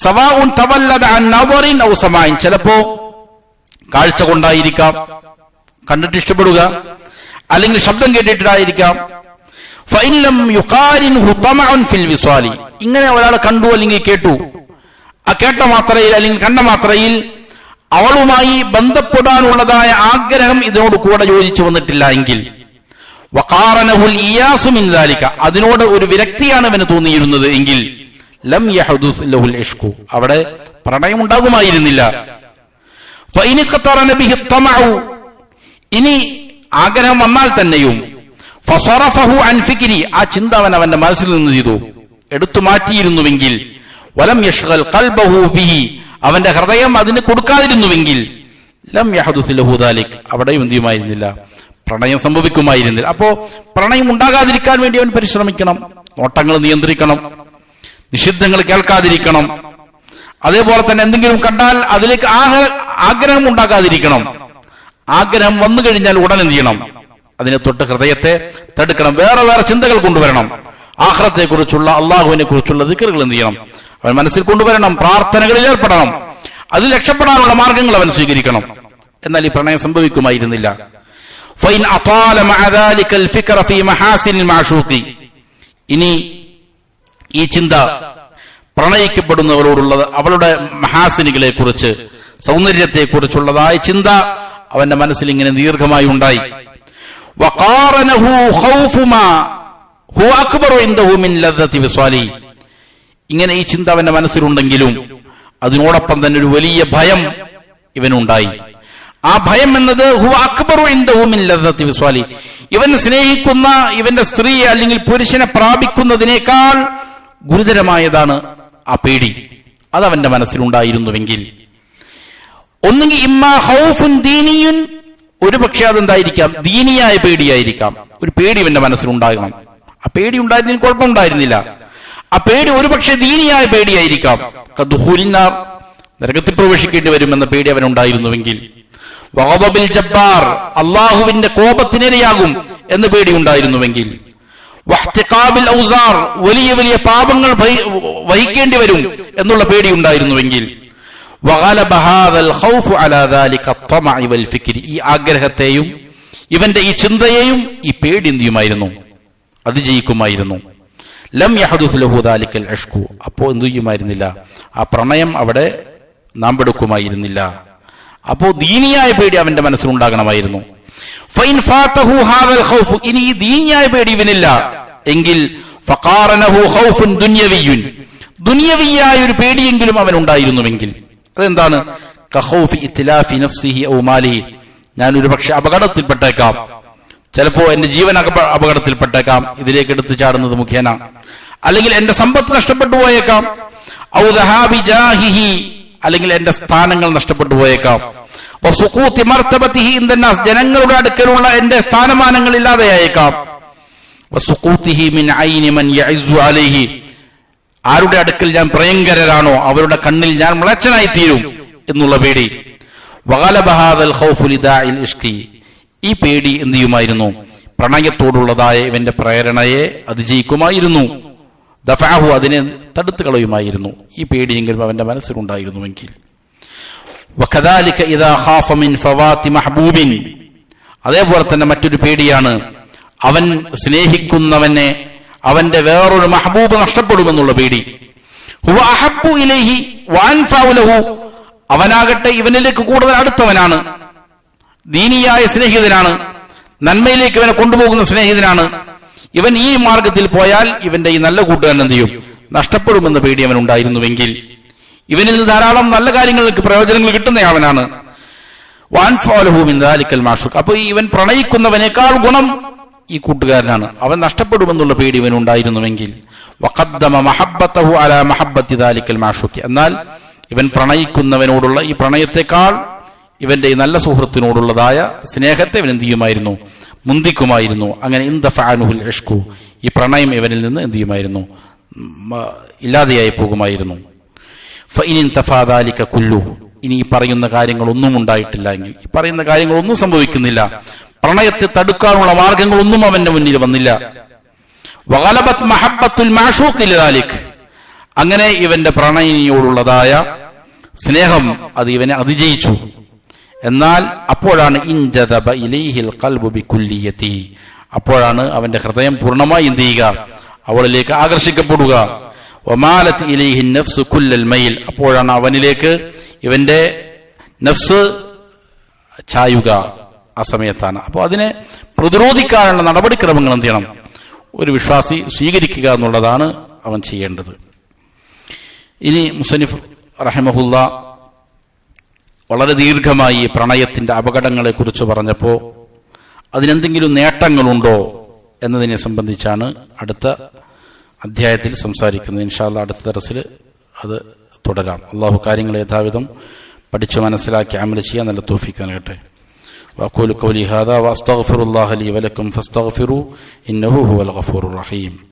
സവാഉൻ തവല്ലദ അൻ നദറിൻ ഔ സമാഇൻ, ചിലപ്പോ കാഴ്ച കൊണ്ടായിരിക്കാം കണ്ടിട്ട് ഇഷ്ടപ്പെടുക, അല്ലെങ്കിൽ ശബ്ദം കേട്ടിട്ടായിരിക്കാം. ഫഇൻ ലം യുഖാരിൻഹു തമഉൻ ഫിൽ വിസാലി, ഇങ്ങനെ ഒരാളെ കണ്ടു അല്ലെങ്കിൽ കേട്ടു, ആ കേട്ട മാത്രയിൽ അല്ലെങ്കിൽ കണ്ട മാത്രയിൽ അവളുമായി ബന്ധപ്പെടാനുള്ളതായ ആഗ്രഹം ഇതിനോട് കൂടെ യോജിച്ചു വന്നിട്ടില്ല എങ്കിൽ, വഖാറനഹുൽ ഇയാസു മിൻ ദാലിക, അതിനോട് ഒരു വിരക്തിയാണ് ഇവന് തോന്നിയിരുന്നത് എങ്കിൽ, ലം യഹ്ദുസ് ലഹുൽ ഇഷ്ഖു, അവിടെ പ്രണയം ഉണ്ടാകുമായിരുന്നില്ല. ഫഇൻ ഖതറന ബിഹി തമഉ, ഇനി ആഗ്രഹം വന്നാൽ തന്നെയും, ഫസറഫഹു അൻ ഫിക്രി, ആ ചിന്ത അവന്റെ മനസ്സിൽ നിന്ന് ചെയ്തു എടുത്തു മാറ്റിയിരുന്നുവെങ്കിൽ, വലം യശ്ഗൽ ഖൽബഹു ബിഹി, അവന്റെ ഹൃദയം അതിന് കൊടുക്കാതിരുന്നുവെങ്കിൽ, ലം യഹ്ദുസ് ലഹു ദാലിക്, അവിടെയും എന്ത് ചെയ്യുമായിരുന്നില്ല, പ്രണയം സംഭവിക്കുമായിരുന്നില്ല. അപ്പോ പ്രണയം ഉണ്ടാകാതിരിക്കാൻ വേണ്ടി അവൻ പരിശ്രമിക്കണം, നോട്ടങ്ങൾ നിയന്ത്രിക്കണം, നിഷിദ്ധങ്ങൾ കേൾക്കാതിരിക്കണം, അതേപോലെ തന്നെ എന്തെങ്കിലും കണ്ടാൽ അതിലേക്ക് ആഗ്രഹം ഉണ്ടാകാതിരിക്കണം. ആഗ്രഹം വന്നു കഴിഞ്ഞാൽ ഉടൻ എന്ത് ചെയ്യണം, അതിനെ തൊട്ട് ഹൃദയത്തെ തടുക്കണം, വേറെ വേറെ ചിന്തകൾ കൊണ്ടുവരണം. ആഖിറത്തെ കുറിച്ചുള്ള, അള്ളാഹുവിനെ കുറിച്ചുള്ള ദിക്റുകൾ എന്ത് ചെയ്യണം, അവൻ മനസ്സിൽ കൊണ്ടുവരണം, പ്രാർത്ഥനകളിൽ ഏർപ്പെടണം, അതിൽ രക്ഷപ്പെടാനുള്ള മാർഗങ്ങൾ അവൻ സ്വീകരിക്കണം. എന്നാൽ ഈ പ്രണയം സംഭവിക്കുമായിരുന്നില്ല. ഫൈൻ അതാല മഅ ദാലികൽ ഫിക്ര ഫീ മഹാസിനിൽ മഅശൂഖി, ഇനി ഈ ചിന്ത പ്രണയിക്കപ്പെടുന്നവരോടുള്ളത്, അവളുടെ മഹാസിനികളെ കുറിച്ച്, സൗന്ദര്യത്തെ കുറിച്ചുള്ളതായ ചിന്ത അവന്റെ മനസ്സിൽ ഇങ്ങനെ ദീർഘമായി ഉണ്ടായി. വഖാറനഹു ഖൗഫു മാ ഹുവ അക്ബറു ഇൻദഹു മിൻ ലദ്ദതി വിസ്വാലി, ഇങ്ങനെ ഈ ചിന്ത അവന്റെ മനസ്സിലുണ്ടെങ്കിലും അതിനോടൊപ്പം തന്നെ ഒരു വലിയ ഭയം ഇവനുണ്ടായി. ആ ഭയം എന്നത് ഹുവ അക്ബറു ഇൻദഹു മിൻ ലദ്ദതി വിസ്വാലി, ഇവൻ സ്നേഹിക്കുന്ന ഇവന്റെ സ്ത്രീ അല്ലെങ്കിൽ പുരുഷനെ പ്രാപിക്കുന്നതിനേക്കാൾ ഗുരുതരമായതാണ് ആ പേടി. അതവന്റെ മനസ്സിലുണ്ടായിരുന്നുവെങ്കിൽ, ഒന്നുകിൽ ഇമ്മാ ഖൗഫുൻ ദീനിയുൻ, ഒരു പക്ഷെ അതെന്തായിരിക്കാം, ദീനിയായ പേടിയായിരിക്കാം. ഒരു പേടി ഇവന്റെ മനസ്സിലുണ്ടാകണം. ആ പേടി ഉണ്ടായിരുന്നതിൽ കുഴപ്പമുണ്ടായിരുന്നില്ല. ആ പേടി ഒരു പക്ഷെ ദീനിയായ പേടിയായിരിക്കാം. കദ്ഖുലിന്നാർ, നരകത്തിൽ പ്രവേശിക്കേണ്ടി വരുമെന്ന പേടി അവനുണ്ടായിരുന്നുവെങ്കിൽ, വഗദബിൽ ജബ്ബാർ, അള്ളാഹുവിന്റെ കോപത്തിനിരയാകും എന്ന പേടി ഉണ്ടായിരുന്നുവെങ്കിൽ, വഹ്തിഖാബിൽ ഔസാർ, വലിയ വലിയ പാപങ്ങൾ വഹിക്കേണ്ടി വരും എന്നുള്ള പേടി ഉണ്ടായിരുന്നുവെങ്കിൽ, വഗലബ ഹാദൽ ഖൗഫ് അലാ ദാലിക അത്മഅ വൽ ഫിക്രി, ഈ ആഗ്രഹത്തെയും ഇവന്റെ ഈ ചിന്തയെയും ഈ പേടി എന്ത് ചെയ്യുമായിരുന്നു, അതിജയിക്കുമായിരുന്നു. ലം യഹ്ദുസ് ലഹു ദാലികൽ ഇഷ്ഖു, അപ്പോ എന്ത് ചെയ്യുമായിരുന്നില്ല, ആ പ്രണയം അവിടെ നാമ്പെടുക്കുമായിരുന്നില്ല. അപ്പോ ദീനിയായ പേടി അവന്റെ മനസ്സിലുണ്ടാകണമായിരുന്നു. ഫൈൻ ഫാതഹു ഹാദൽ ഖൗഫ്, ഇനി ഈ ദീനിയായ പേടി ഇവനില്ല എങ്കിൽ, ഫഖാറനഹു ഖൗഫുൻ ദുനിയവിയുൻ, ദുനിയവിയായ ഒരു പേടിയെങ്കിലും അവൻ ഉണ്ടായിരുന്നുവെങ്കിൽ, അതെന്താണ്, കഖൗഫി ഇത്ലാഫി നഫ്സിഹി ഔ മാലിഹി, ഞാൻ ഒരു പക്ഷെ അപകടത്തിൽപ്പെട്ടേക്കാം, ചിലപ്പോ എന്റെ ജീവൻ അപകടത്തിൽപ്പെട്ടേക്കാം ഇതിലേക്ക് എടുത്തു ചാടുന്നത് മുഖേന, അല്ലെങ്കിൽ എന്റെ സമ്പത്ത് നഷ്ടപ്പെട്ടു പോയേക്കാം, ഔ ദഹാബി ജാഹിഹി, അല്ലെങ്കിൽ എന്റെ സ്ഥാനങ്ങൾ നഷ്ടപ്പെട്ടു പോയേക്കാം, വസുഖൂതി മർതബതിഹി ഇൻദന്നാസ്, ജനങ്ങളുടെ അടുക്കലുള്ള എന്റെ സ്ഥാനമാനങ്ങൾ ഇല്ലാതെയായേക്കാം, വസുഖൂതിഹി മിൻ ഐനി മൻ യഇസ്സു അലൈഹി, ആരുടെ അടുക്കൽ ഞാൻ പ്രിയങ്കരരാണോ അവരുടെ കണ്ണിൽ ഞാൻ മ്ലേച്ഛനായി തീരും എന്നുള്ള പേടി. വഗലബ ഹാദൽ ഖൗഫു ലിദാഇൽ ഇഷ്ഖി, ഈ പേടി എന്ത് ചെയ്യുമായിരുന്നു, പ്രണയത്തോടുള്ളതായ ഇവന്റെ പ്രേരണയെ അതിജയിക്കുമായിരുന്നു. ദഫഅഹു, അതിനെ തടുത്തു കളയുമായിരുന്നു. ഈ പേടിയെങ്കിലും അവന്റെ മനസ്സിലുണ്ടായിരുന്നുവെങ്കിൽ. വകദാലിക ഇദാ ഖാഫ മിൻ ഫവാതി മഹ്ബൂബിൻ, അതേപോലെ തന്നെ മറ്റൊരു പേടിയാണ്, അവൻ സ്നേഹിക്കുന്നവനെ അവന്റെ വേറൊരു മഹബൂബ് നഷ്ടപ്പെടുമെന്നുള്ള പേടി. ഹുവ അഹബ്ബു ഇലൈഹി വഅൻഫഉ ലഹു, അവനാകട്ടെ ഇവനിലേക്ക് കൂടുതൽ അടുത്തവനാണ്, ദീനിയായ സ്നേഹിതനാണ്, നന്മയിലേക്ക് ഇവനെ കൊണ്ടുപോകുന്ന സ്നേഹിതനാണ്. ഇവൻ ഈ മാർഗത്തിൽ പോയാൽ ഇവന്റെ ഈ നല്ല കൂട്ടുകാരൻ എന്ത് ചെയ്യും? നഷ്ടപ്പെടുമെന്ന പേടി അവൻ ഉണ്ടായിരുന്നുവെങ്കിൽ. ഇവനിൽ നിന്ന് ധാരാളം നല്ല കാര്യങ്ങൾക്ക് പ്രയോജനങ്ങൾ കിട്ടുന്നയാളനാണ്. അപ്പൊ ഇവൻ പ്രണയിക്കുന്നവനേക്കാൾ ഗുണം ഈ കൂട്ടുകാരനാണ്. അവൻ നഷ്ടപ്പെടുമെന്നുള്ള പേടി ഇവൻ ഉണ്ടായിരുന്നുവെങ്കിൽ. എന്നാൽ ഇവൻ പ്രണയിക്കുന്നവനോടുള്ള ഈ പ്രണയത്തെക്കാൾ ഇവന്റെ ഈ നല്ല സുഹൃത്തിനോടുള്ളതായ സ്നേഹത്തെ ഇവൻ എന്ത് ചെയ്യുമായിരുന്നു? മുന്തിക്കുമായിരുന്നു. അങ്ങനെ ഇൻദഫഅനുൽ ഇഷ്കു, ഈ പ്രണയം ഇവനിൽ നിന്ന് എന്ത് ചെയ്യുമായിരുന്നു? ഇല്ലാതെയായി പോകുമായിരുന്നു. ഫഇൻ തഫാ ദാലിക കുല്ലു, ഇനി ഈ പറയുന്ന കാര്യങ്ങളൊന്നും ഉണ്ടായിട്ടില്ല എങ്കിൽ, ഈ പറയുന്ന കാര്യങ്ങളൊന്നും സംഭവിക്കുന്നില്ല, പ്രണയത്തെ തടുക്കാനുള്ള മാർഗങ്ങളൊന്നും അവന്റെ മുന്നിൽ വന്നില്ല. വഗലബത് മഹബ്ബത്തുൽ മാഷൂഖി ലിദാലിക്, അങ്ങനെ ഇവന്റെ പ്രണയിനിയോടുള്ളതായ സ്നേഹം അത് ഇവനെ അതിജയിച്ചു. എന്നാൽ അപ്പോഴാണ് ഇൻജദബ ഇലൈഹിൽ ഖൽബു ബികുല്ലിയതി, അപ്പോഴാണ് അവന്റെ ഹൃദയം പൂർണ്ണമായി എന്ത് ചെയ്യുക? അവളിലേക്ക് ആകർഷിക്കപ്പെടുക. വമാലത് ഇലൈഹി നഫ്സു കുല്ലൽ മൈൽ, അപ്പോഴാണ് അവനിലേക്ക് ഇവന്റെ നഫ്സ് ചായുക. ആ സമയത്താണ്. അപ്പോൾ അതിനെ പ്രതിരോധിക്കാനുള്ള നടപടിക്രമങ്ങൾ എന്ത് ചെയ്യണം? ഒരു വിശ്വാസി സ്വീകരിക്കുക എന്നുള്ളതാണ് അവൻ ചെയ്യേണ്ടത്. ഇനി മുസന്നിഫ് റഹിമഹുല്ലാ വളരെ ദീർഘമായി പ്രണയത്തിന്റെ അപകടങ്ങളെ കുറിച്ച് പറഞ്ഞപ്പോൾ അതിനെന്തെങ്കിലും നേട്ടങ്ങളുണ്ടോ എന്നതിനെ സംബന്ധിച്ചാണ് അടുത്ത അധ്യായത്തിൽ സംസാരിക്കുന്നത്. ഇൻഷാ അല്ലാഹ് അടുത്ത ദർസിൽ അത് തുടരാം. അള്ളാഹു കാര്യങ്ങളെ യഥാവിധം പഠിച്ചു മനസ്സിലാക്കി അമൽ ചെയ്യാൻ നല്ല തൗഫീഖ് നൽകട്ടെ. وأقول قولي هذا وأستغفر الله لي ولكم فاستغفروا إنه هو الغفور الرحيم.